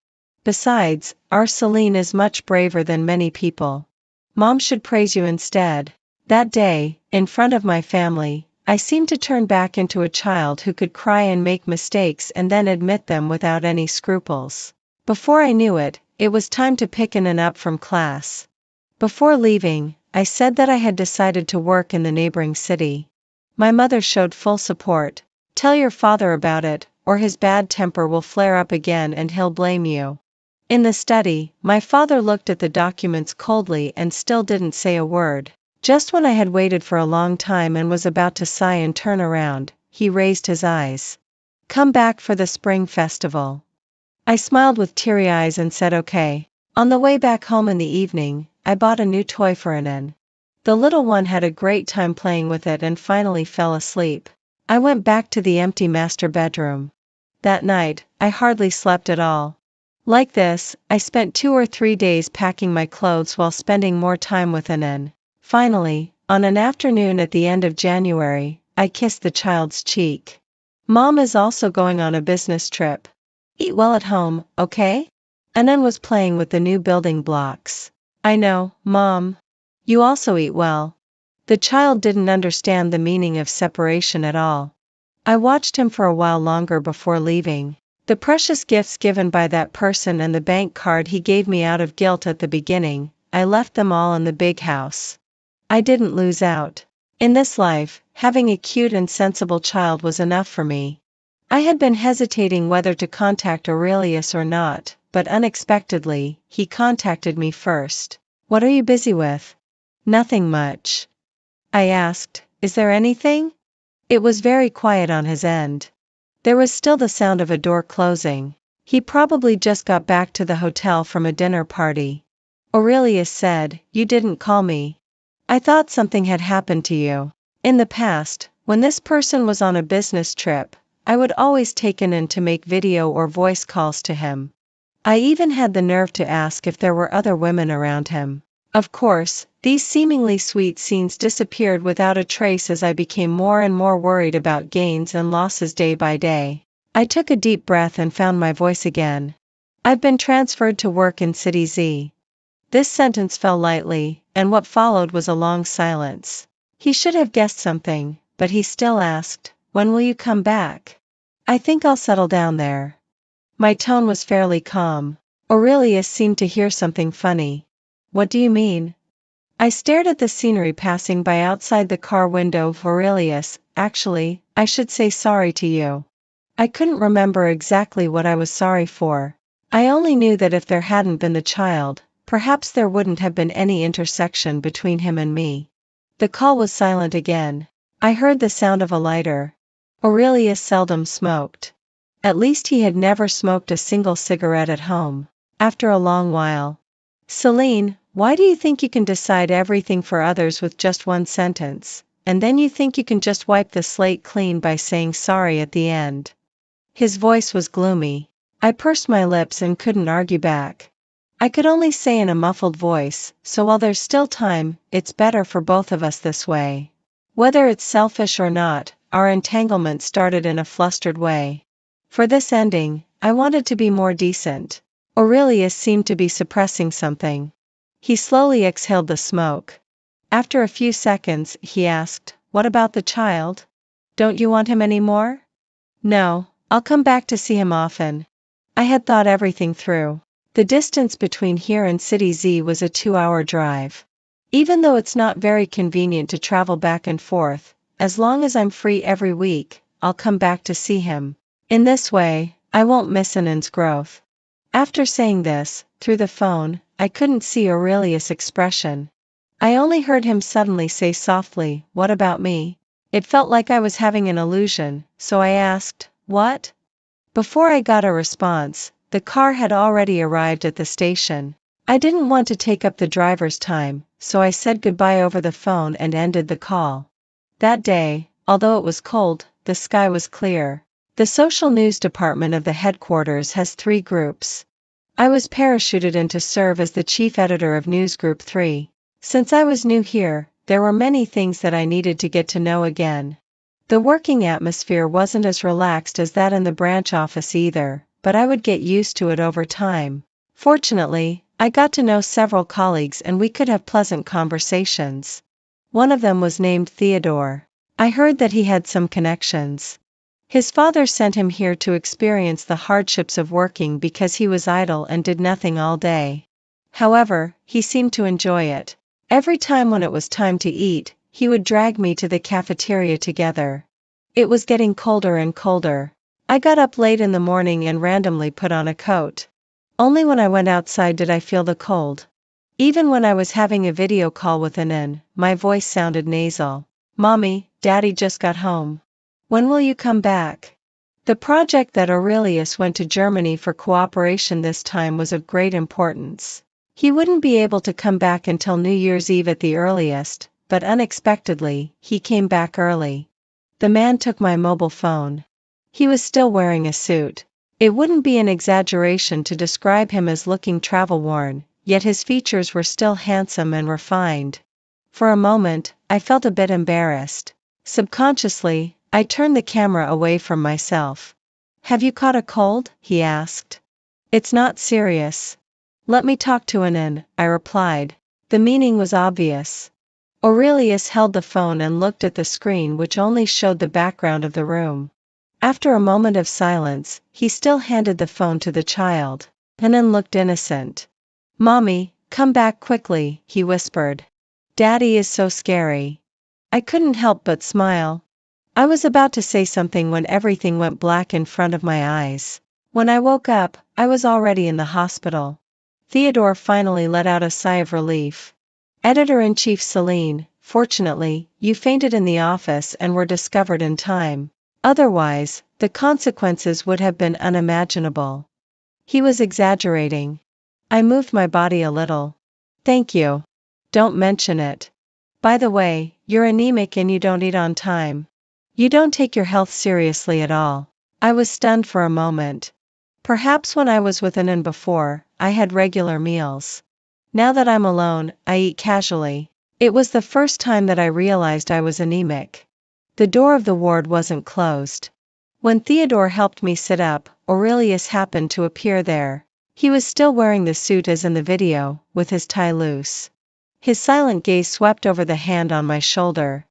Besides, our Celine is much braver than many people. Mom should praise you instead." That day, in front of my family, I seemed to turn back into a child who could cry and make mistakes and then admit them without any scruples. Before I knew it, it was time to pick Anan up from class. Before leaving, I said that I had decided to work in the neighboring city. My mother showed full support. "Tell your father about it, or his bad temper will flare up again and he'll blame you." In the study, my father looked at the documents coldly and still didn't say a word. Just when I had waited for a long time and was about to sigh and turn around, he raised his eyes. "Come back for the spring festival." I smiled with teary eyes and said okay. On the way back home in the evening, I bought a new toy for Anan. The little one had a great time playing with it and finally fell asleep. I went back to the empty master bedroom. That night, I hardly slept at all. Like this, I spent 2 or 3 days packing my clothes while spending more time with Anan. Finally, on an afternoon at the end of January, I kissed the child's cheek. Mom is also going on a business trip. Eat well at home, okay? Anand was playing with the new building blocks. I know, Mom. You also eat well. The child didn't understand the meaning of separation at all. I watched him for a while longer before leaving. The precious gifts given by that person and the bank card he gave me out of guilt at the beginning, I left them all in the big house. I didn't lose out. In this life, having a cute and sensible child was enough for me. I had been hesitating whether to contact Aurelius or not, but unexpectedly, he contacted me first. What are you busy with? Nothing much. I asked, is there anything? It was very quiet on his end. There was still the sound of a door closing. He probably just got back to the hotel from a dinner party. Aurelius said, you didn't call me. I thought something had happened to you. In the past, when this person was on a business trip, I would always take in to make video or voice calls to him. I even had the nerve to ask if there were other women around him. Of course, these seemingly sweet scenes disappeared without a trace as I became more and more worried about gains and losses day by day. I took a deep breath and found my voice again. I've been transferred to work in City Z. This sentence fell lightly, and what followed was a long silence. He should have guessed something, but he still asked, when will you come back? I think I'll settle down there. My tone was fairly calm. Aurelius seemed to hear something funny. What do you mean? I stared at the scenery passing by outside the car window of Aurelius. Actually, I should say sorry to you. I couldn't remember exactly what I was sorry for. I only knew that if there hadn't been the child, perhaps there wouldn't have been any intersection between him and me. The call was silent again. I heard the sound of a lighter. Aurelius seldom smoked. At least he had never smoked a single cigarette at home. After a long while. Celine, why do you think you can decide everything for others with just one sentence, and then you think you can just wipe the slate clean by saying sorry at the end? His voice was gloomy. I pursed my lips and couldn't argue back. I could only say in a muffled voice, so while there's still time, it's better for both of us this way. Whether it's selfish or not, our entanglement started in a flustered way. For this ending, I wanted to be more decent. Aurelius seemed to be suppressing something. He slowly exhaled the smoke. After a few seconds, he asked, what about the child? Don't you want him anymore? No, I'll come back to see him often. I had thought everything through. The distance between here and City Z was a 2-hour drive. Even though it's not very convenient to travel back and forth, as long as I'm free every week, I'll come back to see him. In this way, I won't miss Anand's growth. After saying this, through the phone, I couldn't see Aurelius' expression. I only heard him suddenly say softly, what about me? It felt like I was having an illusion, so I asked, what? Before I got a response, the car had already arrived at the station. I didn't want to take up the driver's time, so I said goodbye over the phone and ended the call. That day, although it was cold, the sky was clear. The social news department of the headquarters has 3 groups. I was parachuted in to serve as the chief editor of News Group 3. Since I was new here, there were many things that I needed to get to know again. The working atmosphere wasn't as relaxed as that in the branch office either, but I would get used to it over time. Fortunately, I got to know several colleagues and we could have pleasant conversations. One of them was named Theodore. I heard that he had some connections. His father sent him here to experience the hardships of working because he was idle and did nothing all day. However, he seemed to enjoy it. Every time when it was time to eat, he would drag me to the cafeteria together. It was getting colder and colder. I got up late in the morning and randomly put on a coat. Only when I went outside did I feel the cold. Even when I was having a video call with Anand, my voice sounded nasal. Mommy, Daddy just got home. When will you come back? The project that Aurelius went to Germany for cooperation this time was of great importance. He wouldn't be able to come back until New Year's Eve at the earliest, but unexpectedly, he came back early. The man took my mobile phone. He was still wearing a suit. It wouldn't be an exaggeration to describe him as looking travel-worn, yet his features were still handsome and refined. For a moment, I felt a bit embarrassed. Subconsciously, I turned the camera away from myself. Have you caught a cold? He asked. It's not serious. Let me talk to Anan, I replied. The meaning was obvious. Aurelius held the phone and looked at the screen, which only showed the background of the room. After a moment of silence, he still handed the phone to the child. Anan looked innocent. Mommy, come back quickly, he whispered. Daddy is so scary. I couldn't help but smile. I was about to say something when everything went black in front of my eyes. When I woke up, I was already in the hospital. Theodore finally let out a sigh of relief. Editor-in-Chief Celine, fortunately, you fainted in the office and were discovered in time. Otherwise, the consequences would have been unimaginable. He was exaggerating. I moved my body a little. Thank you. Don't mention it. By the way, you're anemic and you don't eat on time. You don't take your health seriously at all. I was stunned for a moment. Perhaps when I was with Anan before, I had regular meals. Now that I'm alone, I eat casually. It was the first time that I realized I was anemic. The door of the ward wasn't closed. When Theodore helped me sit up, Aurelius happened to appear there. He was still wearing the suit as in the video, with his tie loose. His silent gaze swept over the hand on my shoulder.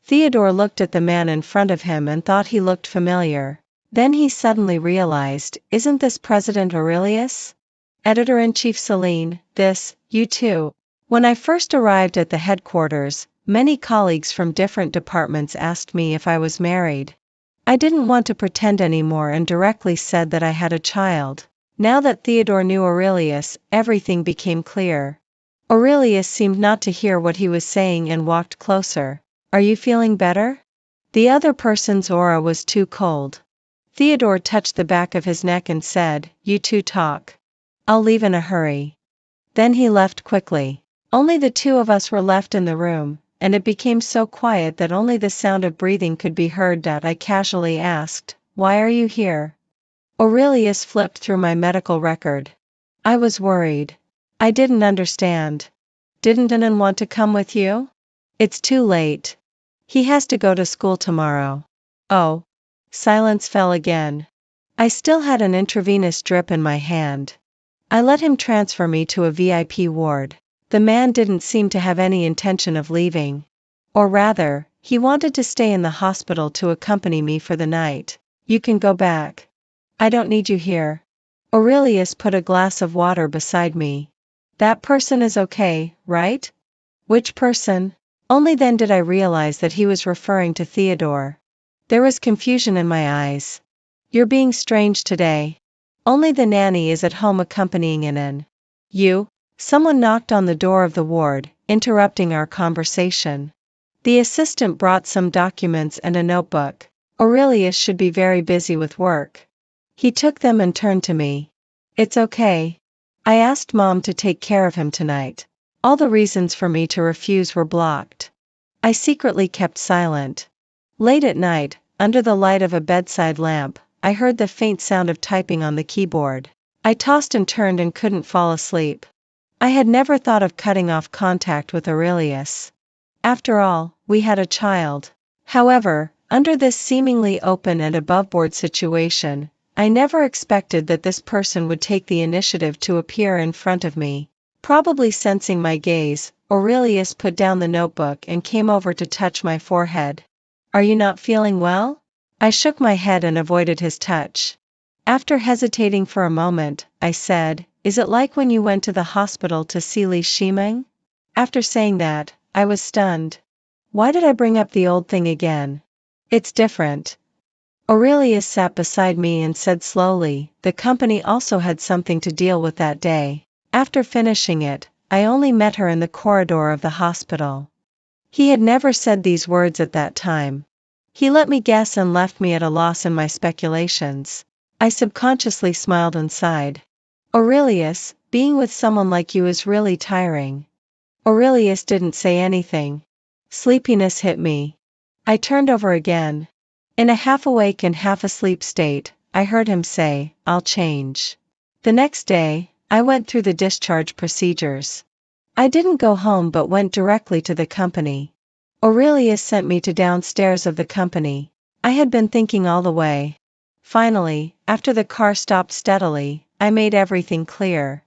Theodore looked at the man in front of him and thought he looked familiar. Then he suddenly realized, isn't this President Aurelius? Editor-in-Chief Celine, you too. When I first arrived at the headquarters, many colleagues from different departments asked me if I was married. I didn't want to pretend anymore and directly said that I had a child. Now that Theodore knew Aurelius, everything became clear. Aurelius seemed not to hear what he was saying and walked closer. Are you feeling better? The other person's aura was too cold. Theodore touched the back of his neck and said, you two talk. I'll leave in a hurry. Then he left quickly. Only the two of us were left in the room, and it became so quiet that only the sound of breathing could be heard. I casually asked, why are you here? Aurelius flipped through my medical record. I was worried. I didn't understand. Didn't Anan want to come with you? It's too late. He has to go to school tomorrow. Oh. Silence fell again. I still had an intravenous drip in my hand. I let him transfer me to a VIP ward. The man didn't seem to have any intention of leaving. Or rather, he wanted to stay in the hospital to accompany me for the night. You can go back. I don't need you here. Aurelius put a glass of water beside me. That person is okay, right? Which person? Only then did I realize that he was referring to Theodore. There was confusion in my eyes. You're being strange today. Only the nanny is at home accompanying Anan. You? Someone knocked on the door of the ward, interrupting our conversation. The assistant brought some documents and a notebook. Aurelius should be very busy with work. He took them and turned to me. It's okay. I asked Mom to take care of him tonight. All the reasons for me to refuse were blocked. I secretly kept silent. Late at night, under the light of a bedside lamp, I heard the faint sound of typing on the keyboard. I tossed and turned and couldn't fall asleep. I had never thought of cutting off contact with Aurelius. After all, we had a child. However, under this seemingly open and aboveboard situation, I never expected that this person would take the initiative to appear in front of me. Probably sensing my gaze, Aurelius put down the notebook and came over to touch my forehead. Are you not feeling well? I shook my head and avoided his touch. After hesitating for a moment, I said, is it like when you went to the hospital to see Li Shimeng? After saying that, I was stunned. Why did I bring up the old thing again? It's different. Aurelius sat beside me and said slowly, the company also had something to deal with that day. After finishing it, I only met her in the corridor of the hospital. He had never said these words at that time. He let me guess and left me at a loss in my speculations. I subconsciously smiled and sighed. Aurelius, being with someone like you is really tiring. Aurelius didn't say anything. Sleepiness hit me. I turned over again. In a half-awake and half-asleep state, I heard him say, I'll change. The next day, I went through the discharge procedures. I didn't go home but went directly to the company. Aurelius sent me to downstairs of the company. I had been thinking all the way. Finally, after the car stopped steadily, I made everything clear.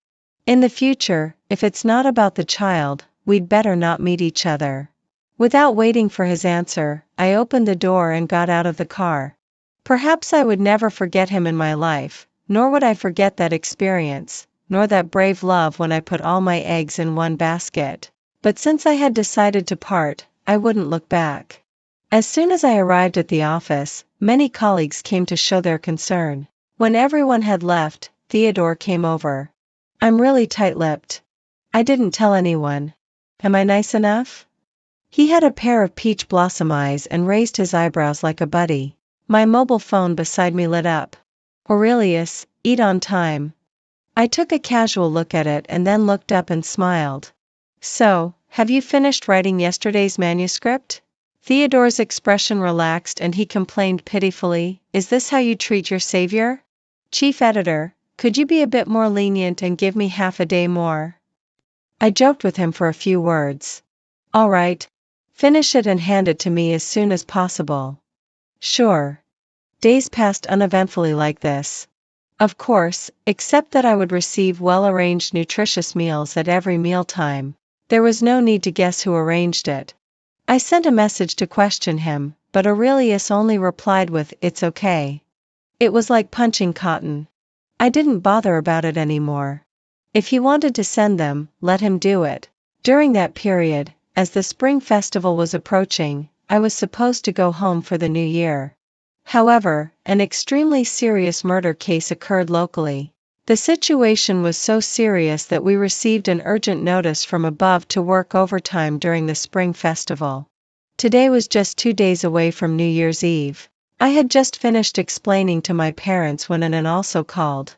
In the future, if it's not about the child, we'd better not meet each other. Without waiting for his answer, I opened the door and got out of the car. Perhaps I would never forget him in my life, nor would I forget that experience, nor that brave love when I put all my eggs in one basket. But since I had decided to part, I wouldn't look back. As soon as I arrived at the office, many colleagues came to show their concern. When everyone had left, Theodore came over. I'm really tight-lipped. I didn't tell anyone. Am I nice enough? He had a pair of peach blossom eyes and raised his eyebrows like a buddy. My mobile phone beside me lit up. Aurelius, eat on time. I took a casual look at it and then looked up and smiled. So, have you finished writing yesterday's manuscript? Theodore's expression relaxed and he complained pitifully, is this how you treat your savior? Chief editor, could you be a bit more lenient and give me half a day more? I joked with him for a few words. All right. Finish it and hand it to me as soon as possible. Sure. Days passed uneventfully like this. Of course, except that I would receive well-arranged nutritious meals at every mealtime. There was no need to guess who arranged it. I sent a message to question him, but Aurelius only replied with, it's okay. It was like punching cotton. I didn't bother about it anymore. If he wanted to send them, let him do it. During that period, as the Spring Festival was approaching, I was supposed to go home for the new year. However, an extremely serious murder case occurred locally. The situation was so serious that we received an urgent notice from above to work overtime during the Spring Festival. Today was just 2 days away from New Year's Eve. I had just finished explaining to my parents when Anand also called.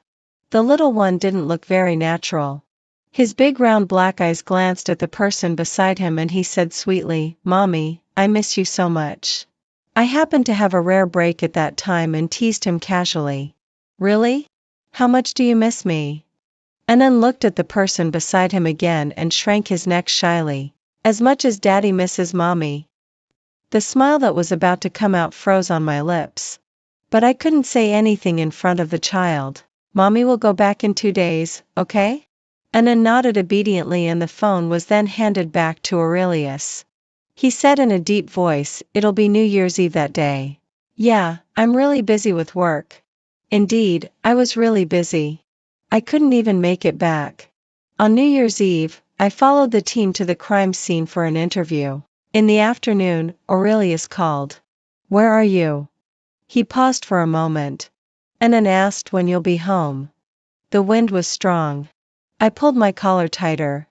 The little one didn't look very natural. His big round black eyes glanced at the person beside him and he said sweetly, Mommy, I miss you so much. I happened to have a rare break at that time and teased him casually. Really? How much do you miss me? Anand looked at the person beside him again and shrank his neck shyly. As much as Daddy misses Mommy. The smile that was about to come out froze on my lips. But I couldn't say anything in front of the child. Mommy will go back in 2 days, okay? Anand nodded obediently and the phone was then handed back to Aurelius. He said in a deep voice, it'll be New Year's Eve that day. Yeah, I'm really busy with work. Indeed, I was really busy. I couldn't even make it back. On New Year's Eve, I followed the team to the crime scene for an interview. In the afternoon, Aurelius called. Where are you? He paused for a moment. Anand asked when you'll be home. The wind was strong. I pulled my collar tighter.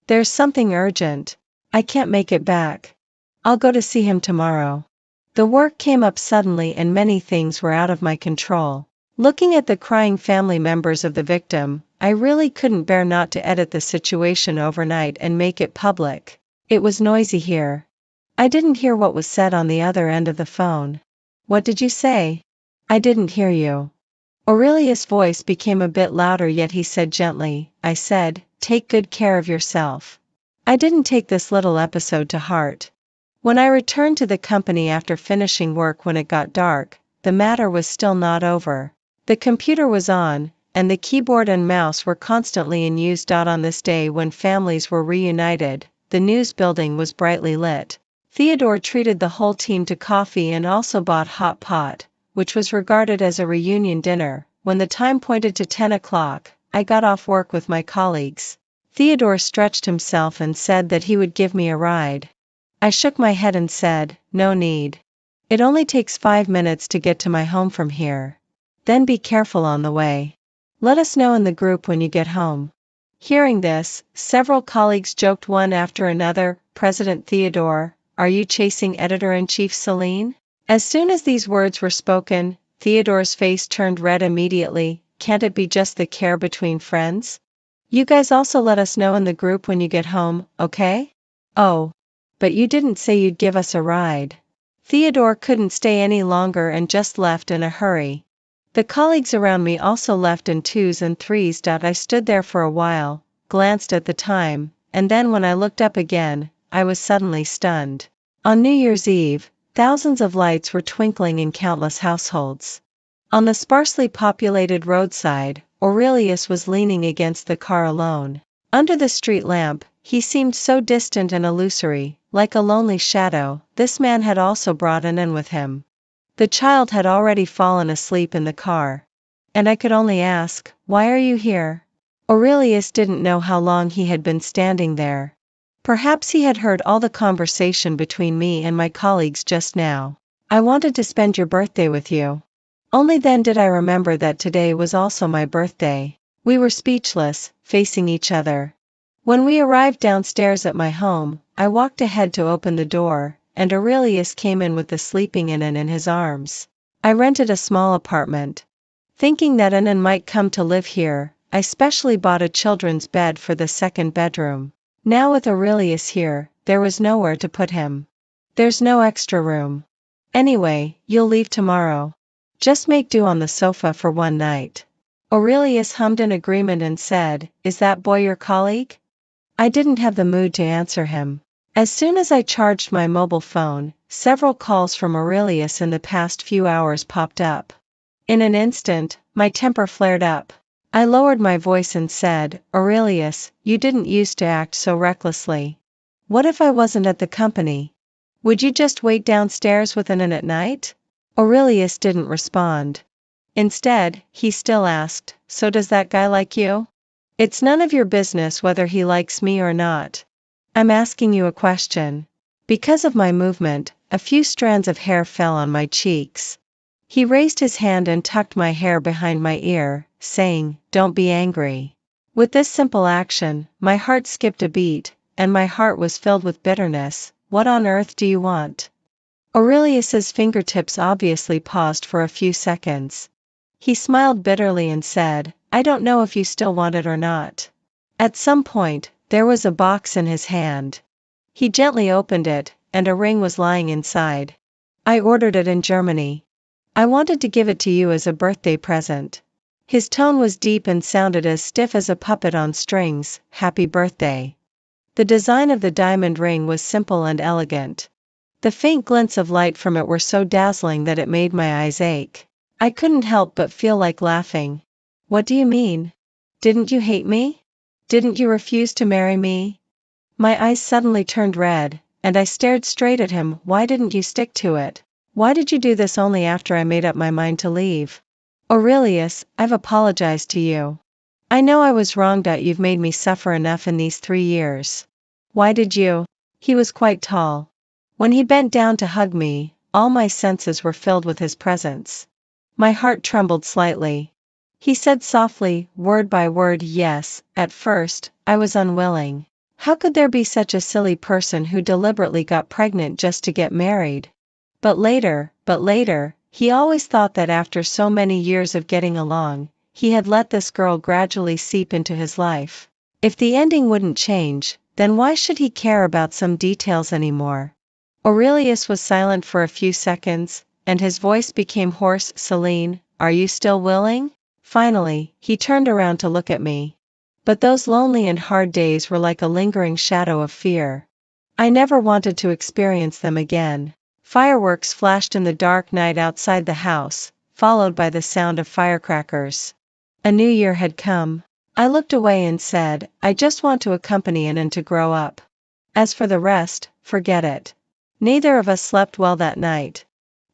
There's something urgent. I can't make it back. I'll go to see him tomorrow. The work came up suddenly and many things were out of my control. Looking at the crying family members of the victim, I really couldn't bear not to edit the situation overnight and make it public. It was noisy here. I didn't hear what was said on the other end of the phone. What did you say? I didn't hear you. Aurelius' voice became a bit louder yet he said gently, I said, take good care of yourself. I didn't take this little episode to heart. When I returned to the company after finishing work when it got dark, the matter was still not over. The computer was on, and the keyboard and mouse were constantly in use. On this day when families were reunited, the news building was brightly lit. Theodore treated the whole team to coffee and also bought hot pot, which was regarded as a reunion dinner. When the time pointed to 10 o'clock, I got off work with my colleagues. Theodore stretched himself and said that he would give me a ride. I shook my head and said, no need. It only takes 5 minutes to get to my home from here. Then be careful on the way. Let us know in the group when you get home. Hearing this, several colleagues joked one after another, President Theodore, are you chasing Editor-in-Chief Celine? As soon as these words were spoken, Theodore's face turned red immediately. Can't it be just the care between friends? You guys also let us know in the group when you get home, okay? Oh. But you didn't say you'd give us a ride. Theodore couldn't stay any longer and just left in a hurry. The colleagues around me also left in 2s and 3s. I stood there for a while, glanced at the time, and then when I looked up again, I was suddenly stunned. On New Year's Eve, Thousands of lights were twinkling in countless households. On the sparsely populated roadside, Aurelius was leaning against the car alone. Under the street lamp, he seemed so distant and illusory, like a lonely shadow. This man had also brought Annan with him. The child had already fallen asleep in the car. And I could only ask, "Why are you here?" Aurelius didn't know how long he had been standing there. Perhaps he had heard all the conversation between me and my colleagues just now. "I wanted to spend your birthday with you." Only then did I remember that today was also my birthday. We were speechless, facing each other. When we arrived downstairs at my home, I walked ahead to open the door, and Aurelius came in with the sleeping Annan in his arms. I rented a small apartment. Thinking that Annan might come to live here, I specially bought a children's bed for the second bedroom. Now with Aurelius here, there was nowhere to put him. "There's no extra room. Anyway, you'll leave tomorrow. Just make do on the sofa for one night." Aurelius hummed in agreement and said, "Is that boy your colleague?" I didn't have the mood to answer him. As soon as I charged my mobile phone, several calls from Aurelius in the past few hours popped up. In an instant, my temper flared up. I lowered my voice and said, "Aurelius, you didn't used to act so recklessly. What if I wasn't at the company? Would you just wait downstairs with Annan at night?" Aurelius didn't respond. Instead, he still asked, "So does that guy like you?" "It's none of your business whether he likes me or not. I'm asking you a question." Because of my movement, a few strands of hair fell on my cheeks. He raised his hand and tucked my hair behind my ear, saying, "Don't be angry." With this simple action, my heart skipped a beat, and my heart was filled with bitterness. "What on earth do you want?" Aurelius's fingertips obviously paused for a few seconds. He smiled bitterly and said, "I don't know if you still want it or not." At some point, there was a box in his hand. He gently opened it, and a ring was lying inside. "I ordered it in Germany. I wanted to give it to you as a birthday present." His tone was deep and sounded as stiff as a puppet on strings. "Happy birthday." The design of the diamond ring was simple and elegant. The faint glints of light from it were so dazzling that it made my eyes ache. I couldn't help but feel like laughing. "What do you mean? Didn't you hate me? Didn't you refuse to marry me?" My eyes suddenly turned red, and I stared straight at him. "Why didn't you stick to it? Why did you do this only after I made up my mind to leave?" "Aurelius, I've apologized to you. I know I was wronged. You've made me suffer enough in these 3 years. Why did you?" He was quite tall. When he bent down to hug me, all my senses were filled with his presence. My heart trembled slightly. He said softly, word by word, "Yes, at first, I was unwilling. How could there be such a silly person who deliberately got pregnant just to get married? But later, he always thought that after so many years of getting along, he had let this girl gradually seep into his life. If the ending wouldn't change, then why should he care about some details anymore?" Aurelius was silent for a few seconds, and his voice became hoarse. "Celine, are you still willing?" Finally, he turned around to look at me. But those lonely and hard days were like a lingering shadow of fear. I never wanted to experience them again. Fireworks flashed in the dark night outside the house, followed by the sound of firecrackers. A new year had come. I looked away and said, "I just want to accompany Annan to grow up. As for the rest, forget it." Neither of us slept well that night.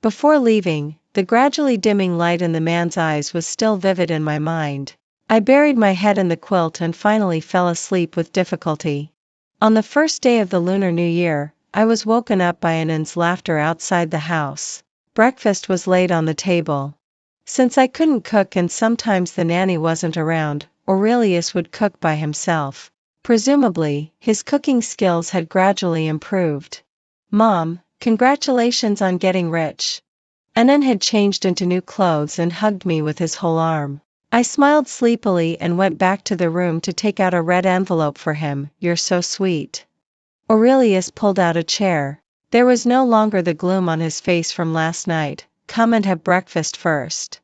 Before leaving, the gradually dimming light in the man's eyes was still vivid in my mind. I buried my head in the quilt and finally fell asleep with difficulty. On the first day of the Lunar New Year, I was woken up by Annan's laughter outside the house. Breakfast was laid on the table. Since I couldn't cook and sometimes the nanny wasn't around, Aurelius would cook by himself. Presumably, his cooking skills had gradually improved. "Mom, congratulations on getting rich." Annan had changed into new clothes and hugged me with his whole arm. I smiled sleepily and went back to the room to take out a red envelope for him. "You're so sweet." Aurelius pulled out a chair. There was no longer the gloom on his face from last night. "Come and have breakfast first."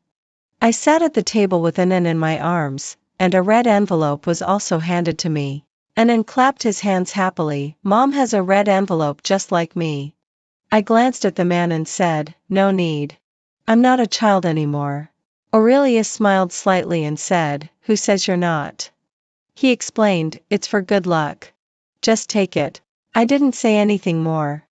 I sat at the table with Annan in my arms, and a red envelope was also handed to me. Annan clapped his hands happily. "Mom has a red envelope just like me." I glanced at the man and said, "No need. I'm not a child anymore." Aurelius smiled slightly and said, "Who says you're not?" He explained, "It's for good luck. Just take it." I didn't say anything more.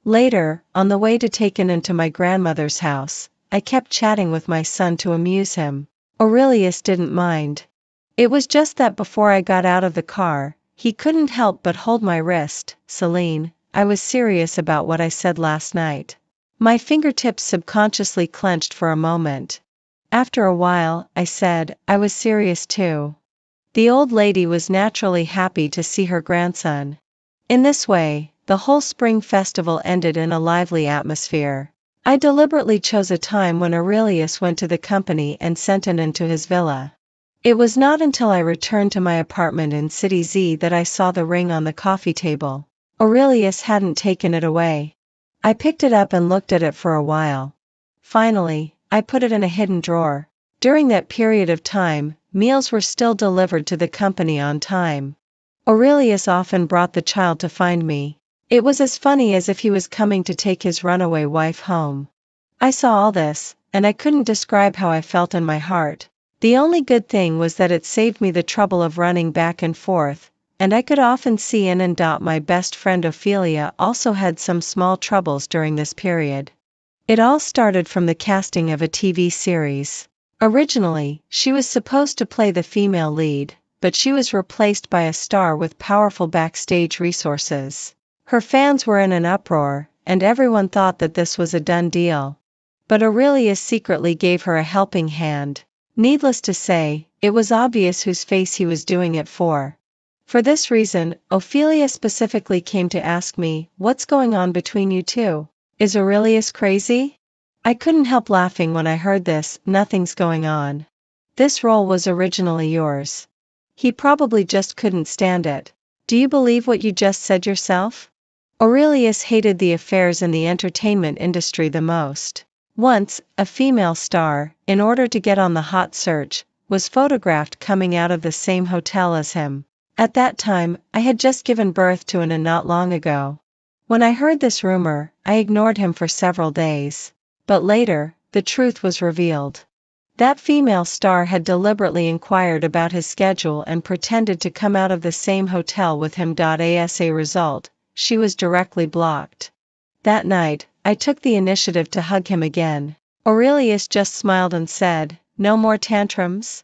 Later, on the way to Taken to my grandmother's house, I kept chatting with my son to amuse him. Aurelius didn't mind. It was just that before I got out of the car, he couldn't help but hold my wrist. "Celine, I was serious about what I said last night." My fingertips subconsciously clenched for a moment. After a while, I said, "I was serious too." The old lady was naturally happy to see her grandson. In this way, the whole spring festival ended in a lively atmosphere. I deliberately chose a time when Aurelius went to the company and sent an into his villa. It was not until I returned to my apartment in City Z that I saw the ring on the coffee table. Aurelius hadn't taken it away. I picked it up and looked at it for a while. Finally, I put it in a hidden drawer. During that period of time, meals were still delivered to the company on time. Aurelius often brought the child to find me. It was as funny as if he was coming to take his runaway wife home. I saw all this, and I couldn't describe how I felt in my heart. The only good thing was that it saved me the trouble of running back and forth, and I could often see in and dot my best friend Ophelia also had some small troubles during this period. It all started from the casting of a TV series. Originally, she was supposed to play the female lead, but she was replaced by a star with powerful backstage resources. Her fans were in an uproar, and everyone thought that this was a done deal. But Aurelius secretly gave her a helping hand. Needless to say, it was obvious whose face he was doing it for. For this reason, Ophelia specifically came to ask me, "What's going on between you two? Is Aurelius crazy?" I couldn't help laughing when I heard this. "Nothing's going on. This role was originally yours. He probably just couldn't stand it. Do you believe what you just said yourself?" Aurelius hated the affairs in the entertainment industry the most. Once, a female star, in order to get on the hot search, was photographed coming out of the same hotel as him. At that time, I had just given birth to an not long ago. When I heard this rumor, I ignored him for several days. But later, the truth was revealed. That female star had deliberately inquired about his schedule and pretended to come out of the same hotel with him. As a result, she was directly blocked. That night, I took the initiative to hug him again. Aurelius just smiled and said, "No more tantrums?"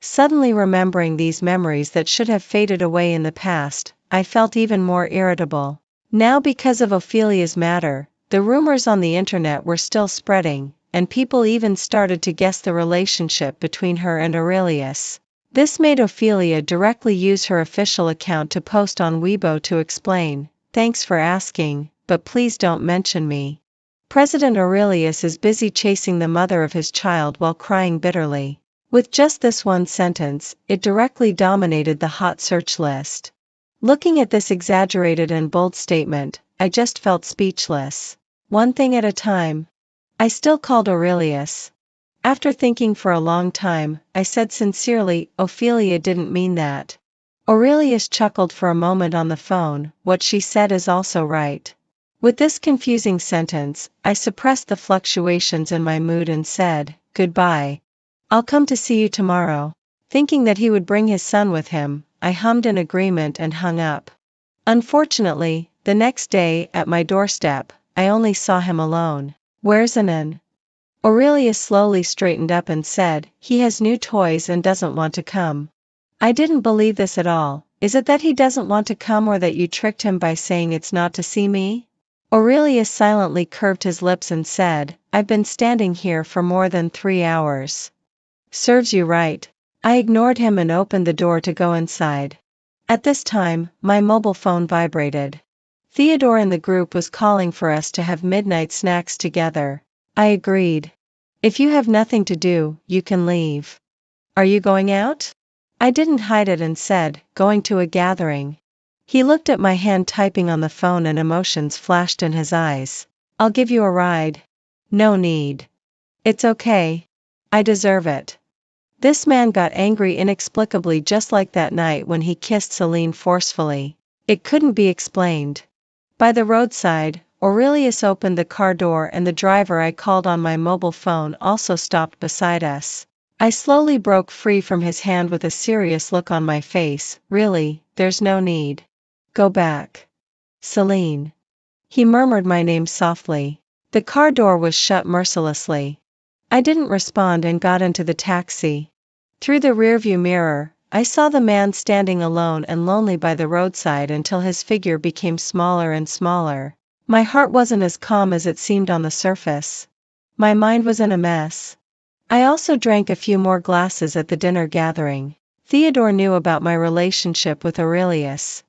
Suddenly remembering these memories that should have faded away in the past, I felt even more irritable. Now, because of Ophelia's matter, the rumors on the internet were still spreading, and people even started to guess the relationship between her and Aurelius. This made Ophelia directly use her official account to post on Weibo to explain, "Thanks for asking, but please don't mention me. President Aurelius is busy chasing the mother of his child while crying bitterly." With just this one sentence, it directly dominated the hot search list. Looking at this exaggerated and bold statement, I just felt speechless. One thing at a time. I still called Aurelius. After thinking for a long time, I said sincerely, "Ophelia didn't mean that." Aurelius chuckled for a moment on the phone. "What she said is also right." With this confusing sentence, I suppressed the fluctuations in my mood and said, "Goodbye. I'll come to see you tomorrow." Thinking that he would bring his son with him, I hummed in agreement and hung up. Unfortunately, the next day, at my doorstep, I only saw him alone. "Where's Anan?" Aurelius slowly straightened up and said, "He has new toys and doesn't want to come." I didn't believe this at all. "Is it that he doesn't want to come or that you tricked him by saying it's not to see me?" Aurelius silently curved his lips and said, "I've been standing here for more than 3 hours. Serves you right." I ignored him and opened the door to go inside. At this time, my mobile phone vibrated. Theodore in the group was calling for us to have midnight snacks together. I agreed. "If you have nothing to do, you can leave." "Are you going out?" I didn't hide it and said, "Going to a gathering." He looked at my hand typing on the phone and emotions flashed in his eyes. "I'll give you a ride." "No need. It's okay. I deserve it." This man got angry inexplicably, just like that night when he kissed Celine forcefully. It couldn't be explained. By the roadside, Aurelius opened the car door and the driver I called on my mobile phone also stopped beside us. I slowly broke free from his hand with a serious look on my face. Really, there's no need. Go back. Celine. He murmured my name softly. The car door was shut mercilessly. I didn't respond and got into the taxi. Through the rearview mirror, I saw the man standing alone and lonely by the roadside until his figure became smaller and smaller. My heart wasn't as calm as it seemed on the surface. My mind was in a mess. I also drank a few more glasses at the dinner gathering. Theodore knew about my relationship with Aurelius.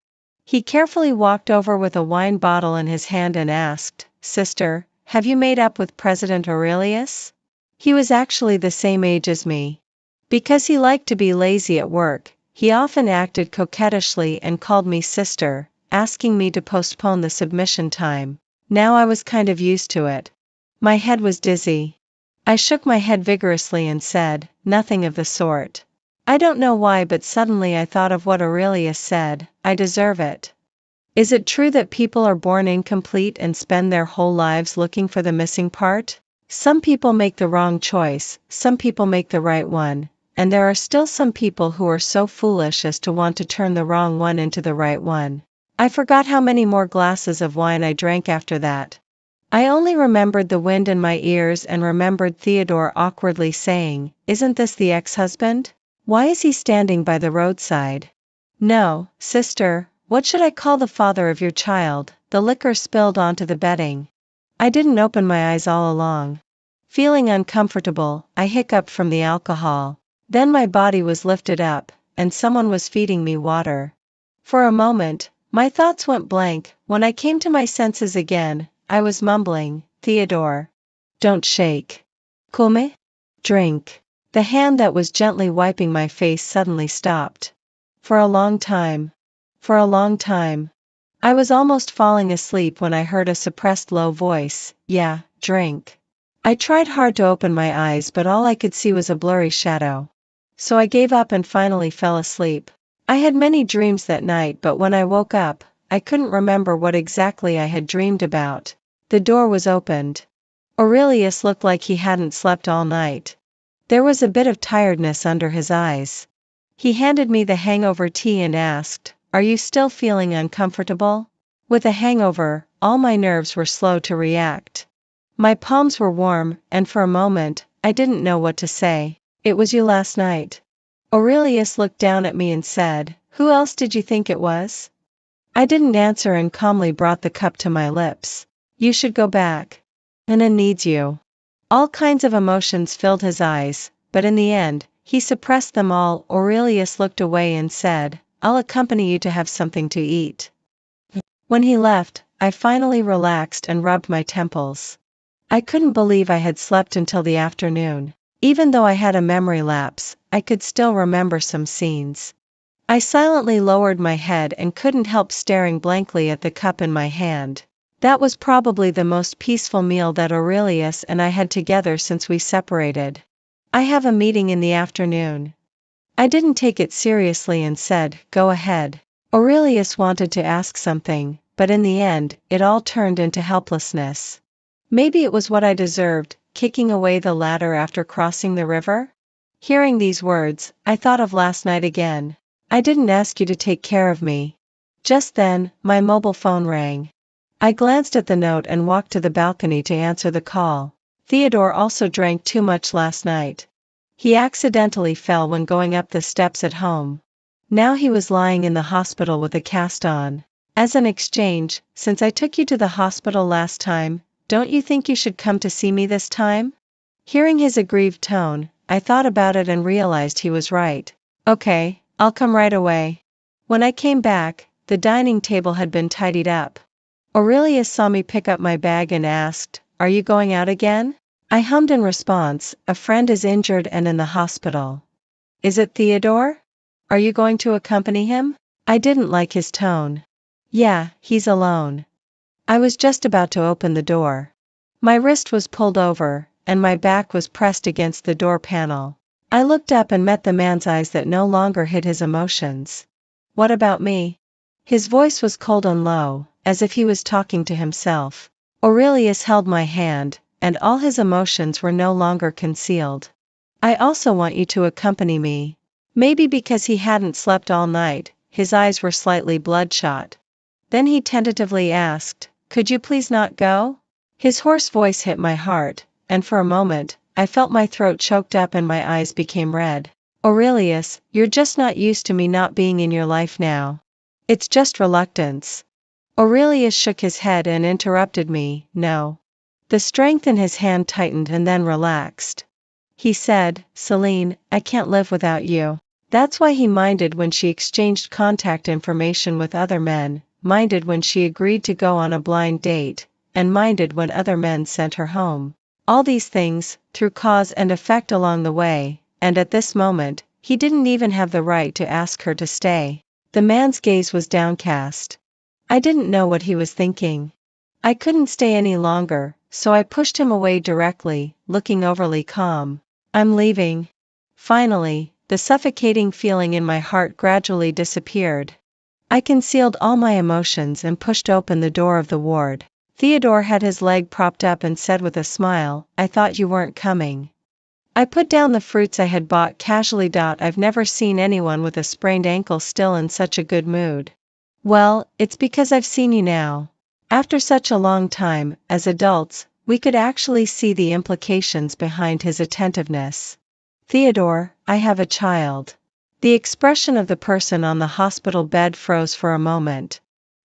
He carefully walked over with a wine bottle in his hand and asked, "Sister, have you made up with President Aurelius?" He was actually the same age as me. Because he liked to be lazy at work, he often acted coquettishly and called me sister, asking me to postpone the submission time. Now I was kind of used to it. My head was dizzy. I shook my head vigorously and said, "Nothing of the sort." I don't know why, but suddenly I thought of what Aurelius said, "I deserve it." Is it true that people are born incomplete and spend their whole lives looking for the missing part? Some people make the wrong choice, some people make the right one, and there are still some people who are so foolish as to want to turn the wrong one into the right one. I forgot how many more glasses of wine I drank after that. I only remembered the wind in my ears and remembered Theodore awkwardly saying, "Isn't this the ex-husband? Why is he standing by the roadside?" "No, sister, what should I call the father of your child?" The liquor spilled onto the bedding. I didn't open my eyes all along. Feeling uncomfortable, I hiccuped from the alcohol. Then my body was lifted up, and someone was feeding me water. For a moment, my thoughts went blank. When I came to my senses again, I was mumbling, "Theodore. Don't shake. Come? Drink." The hand that was gently wiping my face suddenly stopped. For a long time. I was almost falling asleep when I heard a suppressed low voice, "Yeah, drink." I tried hard to open my eyes, but all I could see was a blurry shadow. So I gave up and finally fell asleep. I had many dreams that night, but when I woke up, I couldn't remember what exactly I had dreamed about. The door was opened. Aurelius looked like he hadn't slept all night. There was a bit of tiredness under his eyes. He handed me the hangover tea and asked, "Are you still feeling uncomfortable?" With a hangover, all my nerves were slow to react. My palms were warm, and for a moment, I didn't know what to say. "It was you last night." Aurelius looked down at me and said, "Who else did you think it was?" I didn't answer and calmly brought the cup to my lips. "You should go back. Anna needs you." All kinds of emotions filled his eyes, but in the end, he suppressed them all. Aurelius looked away and said, "I'll accompany you to have something to eat." When he left, I finally relaxed and rubbed my temples. I couldn't believe I had slept until the afternoon. Even though I had a memory lapse, I could still remember some scenes. I silently lowered my head and couldn't help staring blankly at the cup in my hand. That was probably the most peaceful meal that Aurelius and I had together since we separated. "I have a meeting in the afternoon." I didn't take it seriously and said, "Go ahead." Aurelius wanted to ask something, but in the end, it all turned into helplessness. Maybe it was what I deserved, kicking away the ladder after crossing the river? Hearing these words, I thought of last night again. "I didn't ask you to take care of me." Just then, my mobile phone rang. I glanced at the note and walked to the balcony to answer the call. Theodore also drank too much last night. He accidentally fell when going up the steps at home. Now he was lying in the hospital with a cast on. "As an exchange, since I took you to the hospital last time, don't you think you should come to see me this time?" Hearing his aggrieved tone, I thought about it and realized he was right. "Okay, I'll come right away." When I came back, the dining table had been tidied up. Aurelius saw me pick up my bag and asked, "Are you going out again?" I hummed in response, "A friend is injured and in the hospital." "Is it Theodore? Are you going to accompany him?" I didn't like his tone. "Yeah, he's alone." I was just about to open the door. My wrist was pulled over, and my back was pressed against the door panel. I looked up and met the man's eyes that no longer hid his emotions. "What about me?" His voice was cold and low, as if he was talking to himself. Aurelius held my hand, and all his emotions were no longer concealed. I also want you to accompany me. Maybe because he hadn't slept all night, his eyes were slightly bloodshot. Then he tentatively asked, could you please not go? His hoarse voice hit my heart, and for a moment, I felt my throat choked up and my eyes became red. Aurelius, you're just not used to me not being in your life now. It's just reluctance. Aurelius shook his head and interrupted me, no. The strength in his hand tightened and then relaxed. He said, Celine, I can't live without you. That's why he minded when she exchanged contact information with other men, minded when she agreed to go on a blind date, and minded when other men sent her home. All these things, through cause and effect along the way, and at this moment, he didn't even have the right to ask her to stay. The man's gaze was downcast. I didn't know what he was thinking. I couldn't stay any longer, so I pushed him away directly, looking overly calm. I'm leaving. Finally, the suffocating feeling in my heart gradually disappeared. I concealed all my emotions and pushed open the door of the ward. Theodore had his leg propped up and said with a smile, I thought you weren't coming. I put down the fruits I had bought casually. I've never seen anyone with a sprained ankle still in such a good mood. Well, it's because I've seen you now. After such a long time, as adults, we could actually see the implications behind his attentiveness. Theodore, I have a child. The expression of the person on the hospital bed froze for a moment.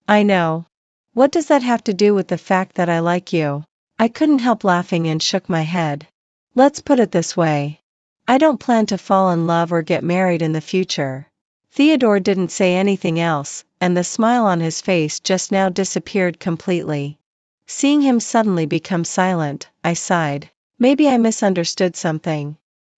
I know. What does that have to do with the fact that I like you? I couldn't help laughing and shook my head. Let's put it this way. I don't plan to fall in love or get married in the future. Theodore didn't say anything else, and the smile on his face just now disappeared completely. Seeing him suddenly become silent, I sighed. Maybe I misunderstood something.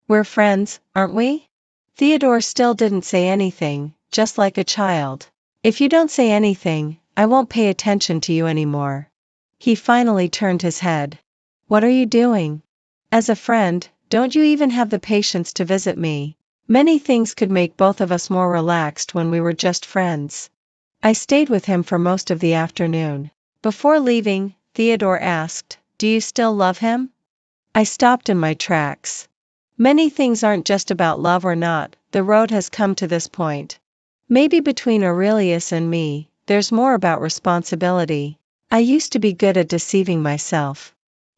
We're friends, aren't we? Theodore still didn't say anything, just like a child. If you don't say anything, I won't pay attention to you anymore. He finally turned his head. What are you doing? As a friend, don't you even have the patience to visit me? Many things could make both of us more relaxed when we were just friends. I stayed with him for most of the afternoon. Before leaving, Theodore asked, do you still love him? I stopped in my tracks. Many things aren't just about love or not, the road has come to this point. Maybe between Aurelius and me, there's more about responsibility. I used to be good at deceiving myself.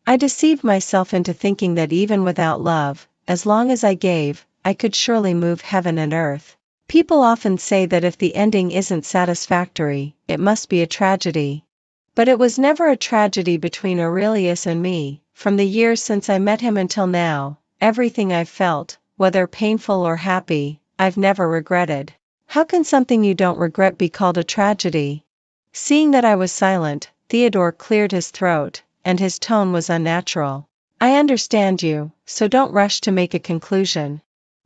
I deceived myself into thinking that even without love, as long as I gave, I could surely move heaven and earth. People often say that if the ending isn't satisfactory, it must be a tragedy. But it was never a tragedy between Aurelius and me. From the years since I met him until now, everything I've felt, whether painful or happy, I've never regretted. How can something you don't regret be called a tragedy? Seeing that I was silent, Theodore cleared his throat, and his tone was unnatural. I understand you, so don't rush to make a conclusion.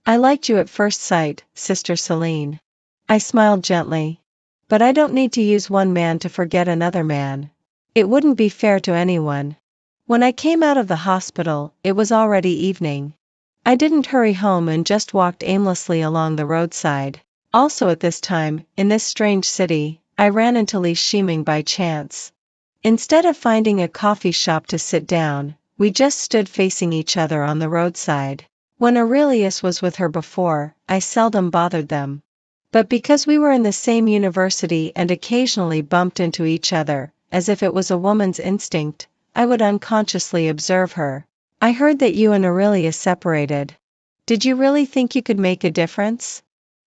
I liked you at first sight, Sister Celine. I smiled gently. But I don't need to use one man to forget another man. It wouldn't be fair to anyone. When I came out of the hospital, it was already evening. I didn't hurry home and just walked aimlessly along the roadside. Also at this time, in this strange city, I ran into Li Shiming by chance. Instead of finding a coffee shop to sit down, we just stood facing each other on the roadside. When Aurelius was with her before, I seldom bothered them. But because we were in the same university and occasionally bumped into each other, as if it was a woman's instinct, I would unconsciously observe her. I heard that you and Aurelius separated. Did you really think you could make a difference?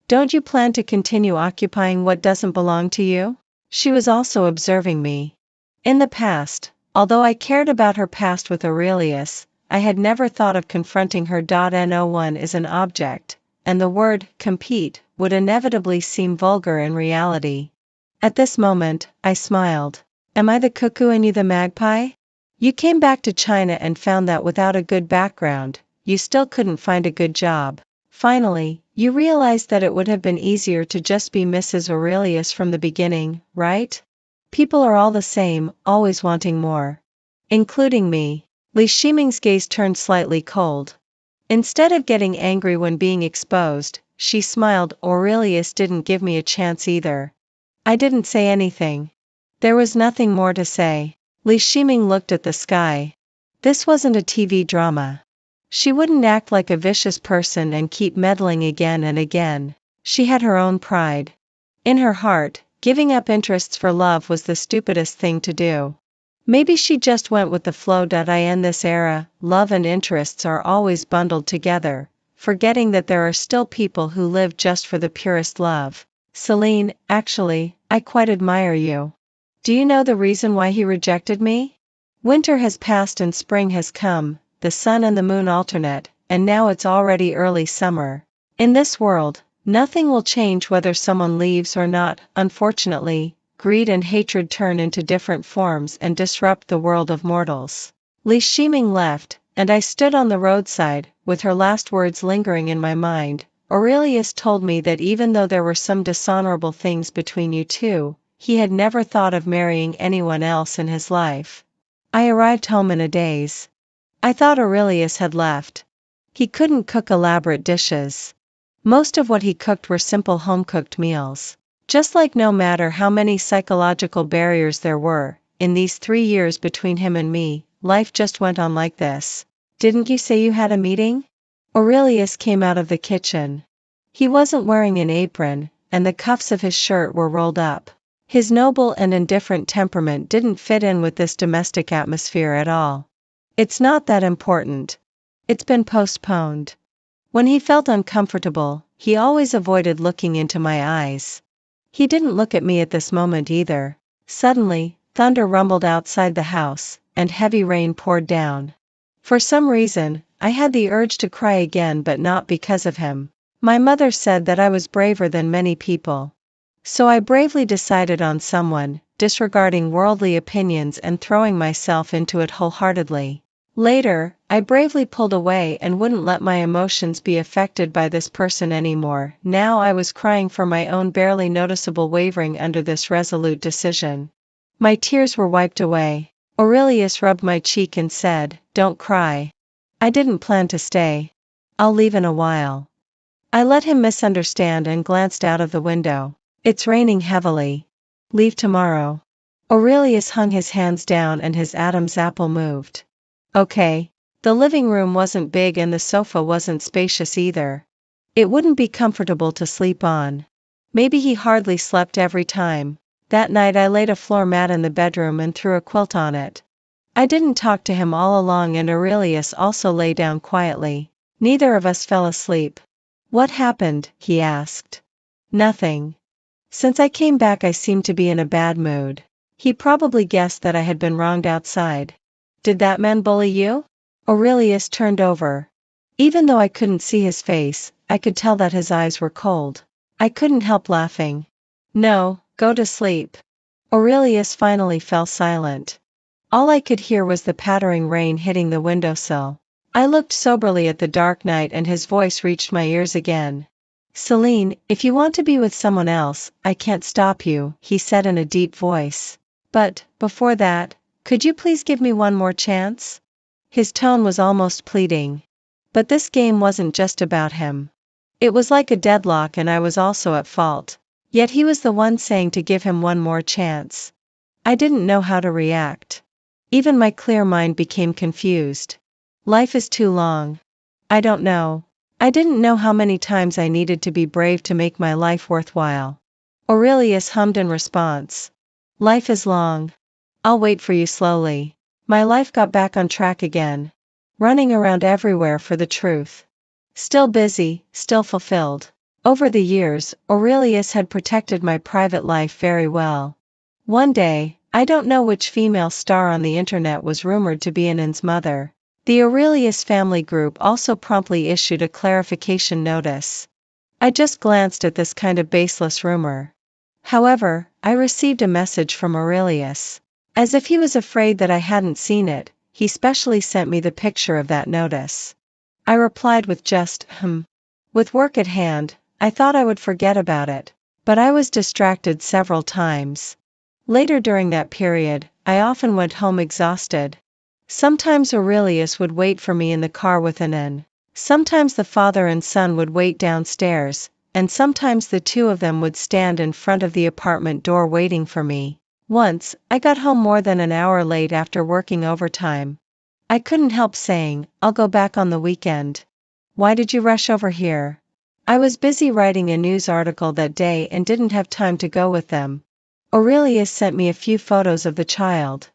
Don't you plan to continue occupying what doesn't belong to you? She was also observing me. In the past, although I cared about her past with Aurelius, I had never thought of confronting her. No one is an object, and the word compete would inevitably seem vulgar in reality. At this moment, I smiled. Am I the cuckoo and you the magpie? You came back to China and found that without a good background, you still couldn't find a good job. Finally, you realized that it would have been easier to just be Mrs. Aurelius from the beginning, right? People are all the same, always wanting more. Including me. Li Shiming's gaze turned slightly cold. Instead of getting angry when being exposed, she smiled. Aurelius didn't give me a chance either. I didn't say anything. There was nothing more to say. Li Shiming looked at the sky. This wasn't a TV drama. She wouldn't act like a vicious person and keep meddling again and again. She had her own pride. In her heart, giving up interests for love was the stupidest thing to do. Maybe she just went with the flow. In this era, love and interests are always bundled together, forgetting that there are still people who live just for the purest love. Celine, actually, I quite admire you. Do you know the reason why he rejected me? Winter has passed and spring has come, the sun and the moon alternate, and now it's already early summer. In this world, nothing will change whether someone leaves or not. Unfortunately, greed and hatred turn into different forms and disrupt the world of mortals. Li Shiming left, and I stood on the roadside, with her last words lingering in my mind. Aurelius told me that even though there were some dishonorable things between you two, he had never thought of marrying anyone else in his life. I arrived home in a daze. I thought Aurelius had left. He couldn't cook elaborate dishes. Most of what he cooked were simple home-cooked meals. Just like no matter how many psychological barriers there were, in these 3 years between him and me, life just went on like this. Didn't you say you had a meeting? Aurelius came out of the kitchen. He wasn't wearing an apron, and the cuffs of his shirt were rolled up. His noble and indifferent temperament didn't fit in with this domestic atmosphere at all. It's not that important. It's been postponed. When he felt uncomfortable, he always avoided looking into my eyes. He didn't look at me at this moment either. Suddenly, thunder rumbled outside the house, and heavy rain poured down. For some reason, I had the urge to cry again, but not because of him. My mother said that I was braver than many people. So I bravely decided on someone, disregarding worldly opinions and throwing myself into it wholeheartedly. Later, I bravely pulled away and wouldn't let my emotions be affected by this person anymore. Now I was crying for my own barely noticeable wavering under this resolute decision. My tears were wiped away. Aurelius rubbed my cheek and said, "Don't cry. I didn't plan to stay. I'll leave in a while." I let him misunderstand and glanced out of the window. It's raining heavily. Leave tomorrow. Aurelius hung his hands down and his Adam's apple moved. Okay. The living room wasn't big and the sofa wasn't spacious either. It wouldn't be comfortable to sleep on. Maybe he hardly slept every time. That night I laid a floor mat in the bedroom and threw a quilt on it. I didn't talk to him all along, and Aurelius also lay down quietly. Neither of us fell asleep. What happened? He asked. Nothing. Since I came back I seemed to be in a bad mood. He probably guessed that I had been wronged outside. Did that man bully you? Aurelius turned over. Even though I couldn't see his face, I could tell that his eyes were cold. I couldn't help laughing. No, go to sleep. Aurelius finally fell silent. All I could hear was the pattering rain hitting the windowsill. I looked soberly at the dark night and his voice reached my ears again. Celine, if you want to be with someone else, I can't stop you, he said in a deep voice. But, before that, could you please give me one more chance? His tone was almost pleading. But this game wasn't just about him. It was like a deadlock and I was also at fault. Yet he was the one saying to give him one more chance. I didn't know how to react. Even my clear mind became confused. Life is too long. I don't know. I didn't know how many times I needed to be brave to make my life worthwhile. Aurelius hummed in response. Life is long. I'll wait for you slowly. My life got back on track again. Running around everywhere for the truth. Still busy, still fulfilled. Over the years, Aurelius had protected my private life very well. One day, I don't know which female star on the internet was rumored to be Anand's mother. The Aurelius family group also promptly issued a clarification notice. I just glanced at this kind of baseless rumor. However, I received a message from Aurelius. As if he was afraid that I hadn't seen it, he specially sent me the picture of that notice. I replied with just, With work at hand, I thought I would forget about it, but I was distracted several times. Later during that period, I often went home exhausted. Sometimes Aurelius would wait for me in the car with Anand. Sometimes the father and son would wait downstairs, and sometimes the two of them would stand in front of the apartment door waiting for me. Once, I got home more than an hour late after working overtime. I couldn't help saying, I'll go back on the weekend. Why did you rush over here? I was busy writing a news article that day and didn't have time to go with them. Aurelius sent me a few photos of the child.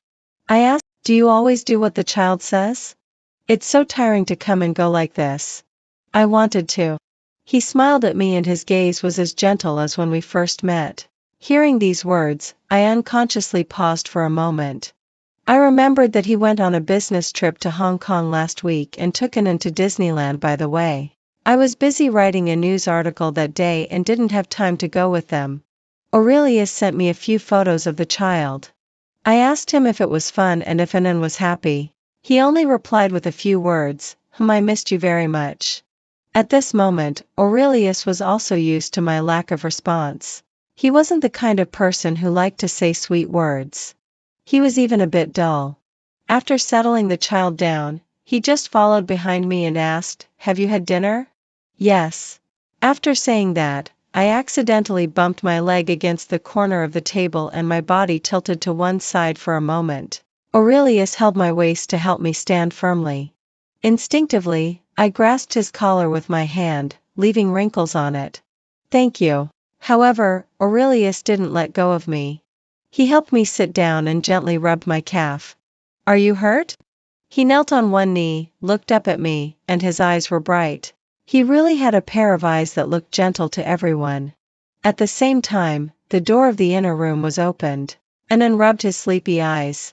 I asked, do you always do what the child says? It's so tiring to come and go like this. I wanted to. He smiled at me and his gaze was as gentle as when we first met. Hearing these words, I unconsciously paused for a moment. I remembered that he went on a business trip to Hong Kong last week and took Annan to Disneyland by the way. I was busy writing a news article that day and didn't have time to go with them. Aurelius sent me a few photos of the child. I asked him if it was fun and if Annan was happy. He only replied with a few words, I missed you very much. At this moment, Aurelius was also used to my lack of response. He wasn't the kind of person who liked to say sweet words. He was even a bit dull. After settling the child down, he just followed behind me and asked, have you had dinner? Yes. After saying that, I accidentally bumped my leg against the corner of the table and my body tilted to one side for a moment. Aurelius held my waist to help me stand firmly. Instinctively, I grasped his collar with my hand, leaving wrinkles on it. Thank you. However, Aurelius didn't let go of me. He helped me sit down and gently rubbed my calf. Are you hurt? He knelt on one knee, looked up at me, and his eyes were bright. He really had a pair of eyes that looked gentle to everyone. At the same time, the door of the inner room was opened. Annan rubbed his sleepy eyes.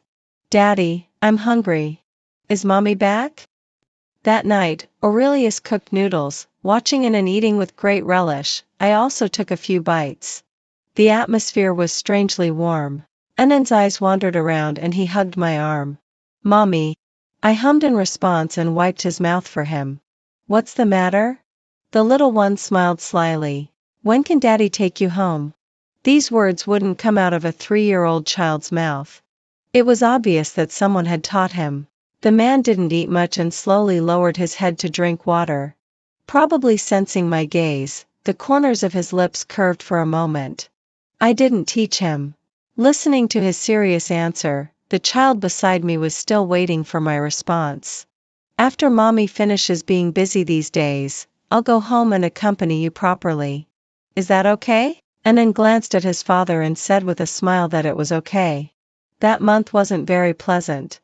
Daddy, I'm hungry. Is Mommy back? That night, Aurelius cooked noodles, watching Annan eating with great relish. I also took a few bites. The atmosphere was strangely warm. Annan's eyes wandered around and he hugged my arm. Mommy. I hummed in response and wiped his mouth for him. What's the matter? The little one smiled slyly. When can Daddy take you home? These words wouldn't come out of a 3-year-old child's mouth. It was obvious that someone had taught him. The man didn't eat much and slowly lowered his head to drink water. Probably sensing my gaze, the corners of his lips curved for a moment. I didn't teach him. Listening to his serious answer, the child beside me was still waiting for my response. After Mommy finishes being busy these days, I'll go home and accompany you properly. Is that okay? Annan glanced at his father and said with a smile that it was okay. That month wasn't very pleasant.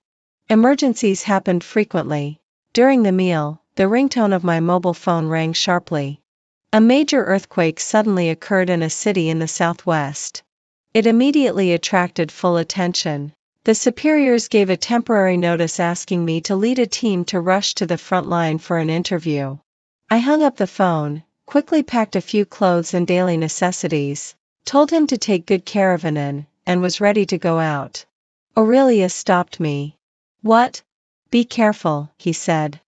Emergencies happened frequently. During the meal, the ringtone of my mobile phone rang sharply. A major earthquake suddenly occurred in a city in the southwest. It immediately attracted full attention. The superiors gave a temporary notice asking me to lead a team to rush to the front line for an interview. I hung up the phone, quickly packed a few clothes and daily necessities, told him to take good care of Annan, and was ready to go out. Aurelius stopped me. What? Be careful, he said.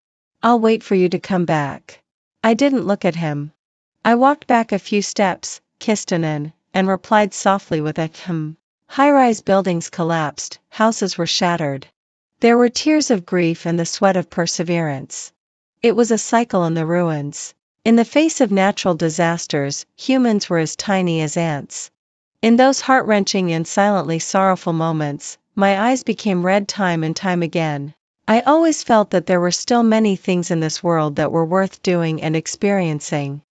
I'll wait for you to come back. I didn't look at him. I walked back a few steps, kissed Annan, and replied softly with a High-rise buildings collapsed, houses were shattered. There were tears of grief and the sweat of perseverance. It was a cycle in the ruins. In the face of natural disasters, humans were as tiny as ants. In those heart-wrenching and silently sorrowful moments, my eyes became red time and time again. I always felt that there were still many things in this world that were worth doing and experiencing.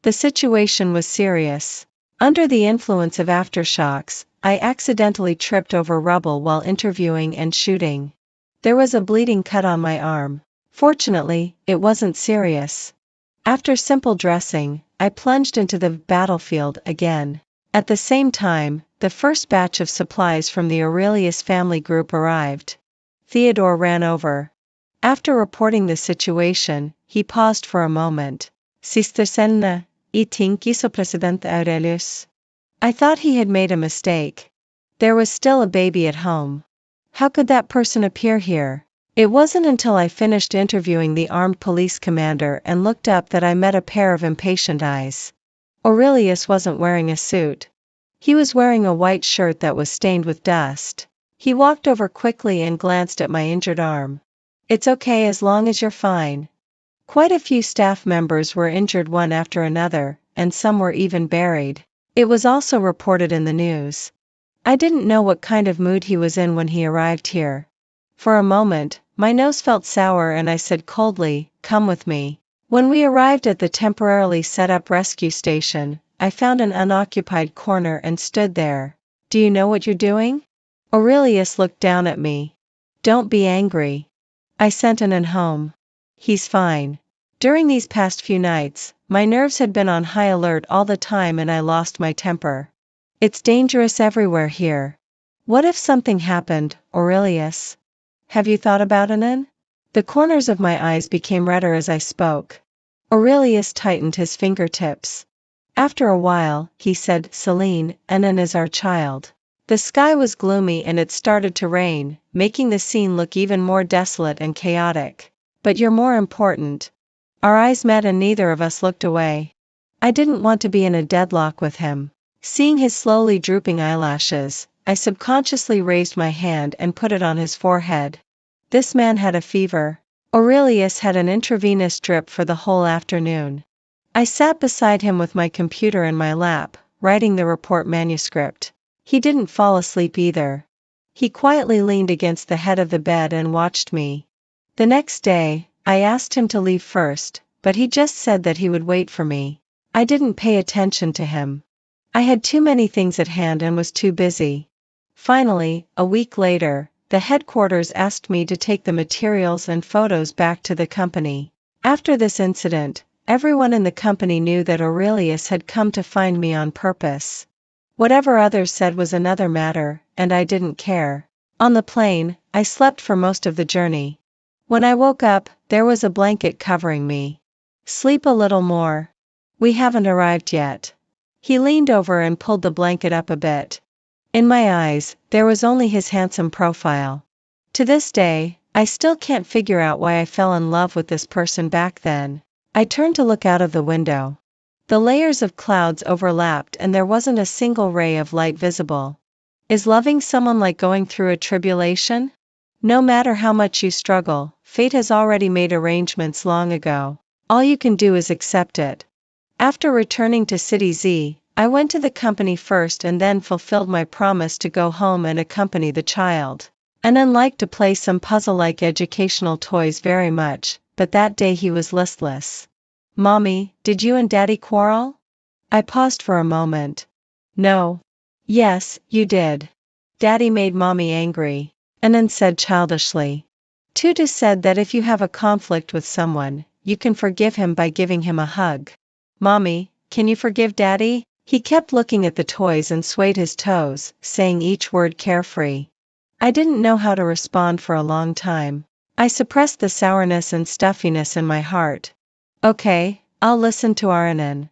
The situation was serious. Under the influence of aftershocks, I accidentally tripped over rubble while interviewing and shooting. There was a bleeding cut on my arm. Fortunately, it wasn't serious. After simple dressing, I plunged into the battlefield again. At the same time, the first batch of supplies from the Aurelius family group arrived. Theodore ran over. After reporting the situation, he paused for a moment. Sister Senna, I tinki so President Aurelius. I thought he had made a mistake. There was still a baby at home. How could that person appear here? It wasn't until I finished interviewing the armed police commander and looked up that I met a pair of impatient eyes. Aurelius wasn't wearing a suit. He was wearing a white shirt that was stained with dust. He walked over quickly and glanced at my injured arm. It's okay as long as you're fine. Quite a few staff members were injured one after another, and some were even buried. It was also reported in the news. I didn't know what kind of mood he was in when he arrived here. For a moment, my nose felt sour and I said coldly, "Come with me." When we arrived at the temporarily set up rescue station, I found an unoccupied corner and stood there. "Do you know what you're doing?" Aurelius looked down at me. "Don't be angry. I sent Anand home. He's fine." During these past few nights, my nerves had been on high alert all the time and I lost my temper. "It's dangerous everywhere here. What if something happened, Aurelius? Have you thought about Anand?" The corners of my eyes became redder as I spoke. Aurelius tightened his fingertips. After a while, he said, "Celine, Anand is our child." The sky was gloomy and it started to rain, making the scene look even more desolate and chaotic. "But you're more important." Our eyes met and neither of us looked away. I didn't want to be in a deadlock with him. Seeing his slowly drooping eyelashes, I subconsciously raised my hand and put it on his forehead. This man had a fever. Aurelius had an intravenous drip for the whole afternoon. I sat beside him with my computer in my lap, writing the report manuscript. He didn't fall asleep either. He quietly leaned against the head of the bed and watched me. The next day, I asked him to leave first, but he just said that he would wait for me. I didn't pay attention to him. I had too many things at hand and was too busy. Finally, a week later, the headquarters asked me to take the materials and photos back to the company. After this incident, everyone in the company knew that Aurelius had come to find me on purpose. Whatever others said was another matter, and I didn't care. On the plane, I slept for most of the journey. When I woke up, there was a blanket covering me. "Sleep a little more. We haven't arrived yet." He leaned over and pulled the blanket up a bit. In my eyes, there was only his handsome profile. To this day, I still can't figure out why I fell in love with this person back then. I turned to look out of the window. The layers of clouds overlapped and there wasn't a single ray of light visible. Is loving someone like going through a tribulation? No matter how much you struggle, fate has already made arrangements long ago. All you can do is accept it. After returning to City Z, I went to the company first and then fulfilled my promise to go home and accompany the child. Anand liked to play some puzzle-like educational toys very much, but that day he was listless. "Mommy, did you and Daddy quarrel?" I paused for a moment. "No." "Yes, you did. Daddy made Mommy angry," Anand said childishly. Tutu said that if you have a conflict with someone, you can forgive him by giving him a hug. "Mommy, can you forgive Daddy?" He kept looking at the toys and swayed his toes, saying each word carefree. I didn't know how to respond for a long time. I suppressed the sourness and stuffiness in my heart. "Okay, I'll listen to our Anand."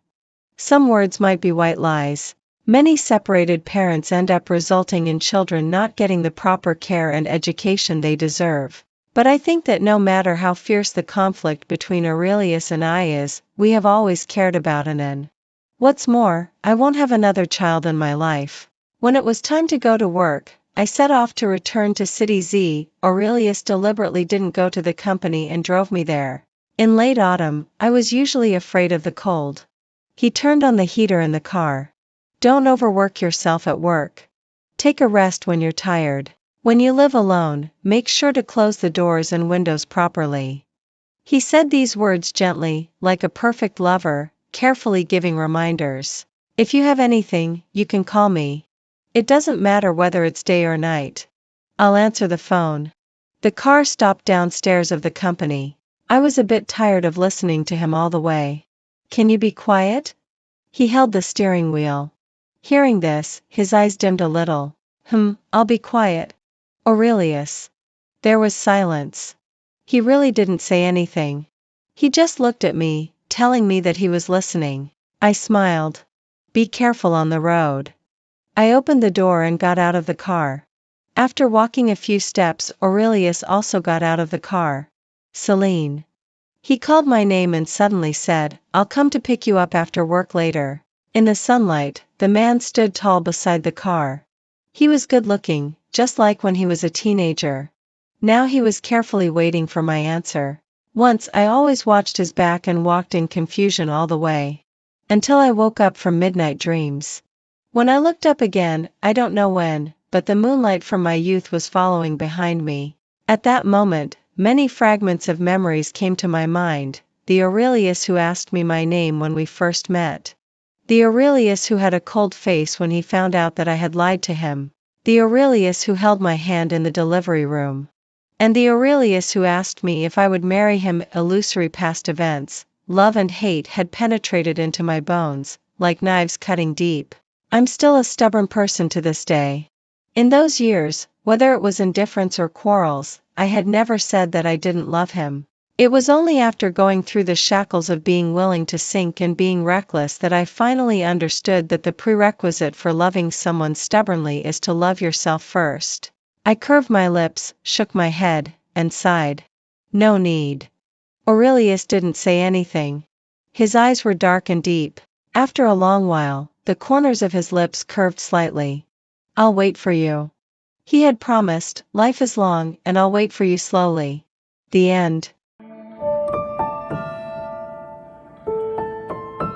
Some words might be white lies. Many separated parents end up resulting in children not getting the proper care and education they deserve. But I think that no matter how fierce the conflict between Aurelius and I is, we have always cared about Anand. What's more, I won't have another child in my life. When it was time to go to work, I set off to return to City Z. Aurelius deliberately didn't go to the company and drove me there. In late autumn, I was usually afraid of the cold. He turned on the heater in the car. "Don't overwork yourself at work. Take a rest when you're tired. When you live alone, make sure to close the doors and windows properly." He said these words gently, like a perfect lover, carefully giving reminders. "If you have anything, you can call me. It doesn't matter whether it's day or night. I'll answer the phone." The car stopped downstairs of the company. I was a bit tired of listening to him all the way. "Can you be quiet?" He held the steering wheel. Hearing this, his eyes dimmed a little. I'll be quiet." "Aurelius." There was silence. He really didn't say anything. He just looked at me, telling me that he was listening. I smiled. "Be careful on the road." I opened the door and got out of the car. After walking a few steps, Aurelius also got out of the car. "Celine." He called my name and suddenly said, "I'll come to pick you up after work later." In the sunlight, the man stood tall beside the car. He was good-looking, just like when he was a teenager. Now he was carefully waiting for my answer. Once I always watched his back and walked in confusion all the way. Until I woke up from midnight dreams. When I looked up again, I don't know when, but the moonlight from my youth was following behind me. At that moment, many fragments of memories came to my mind, the Aurelius who asked me my name when we first met. The Aurelius who had a cold face when he found out that I had lied to him. The Aurelius who held my hand in the delivery room. And the Aurelius who asked me if I would marry him. Illusory past events, love and hate had penetrated into my bones, like knives cutting deep. I'm still a stubborn person to this day. In those years, whether it was indifference or quarrels, I had never said that I didn't love him. It was only after going through the shackles of being willing to sink and being reckless that I finally understood that the prerequisite for loving someone stubbornly is to love yourself first. I curved my lips, shook my head, and sighed. No need. Aurelius didn't say anything. His eyes were dark and deep. After a long while, the corners of his lips curved slightly. I'll wait for you. He had promised, life is long and I'll wait for you slowly. The end.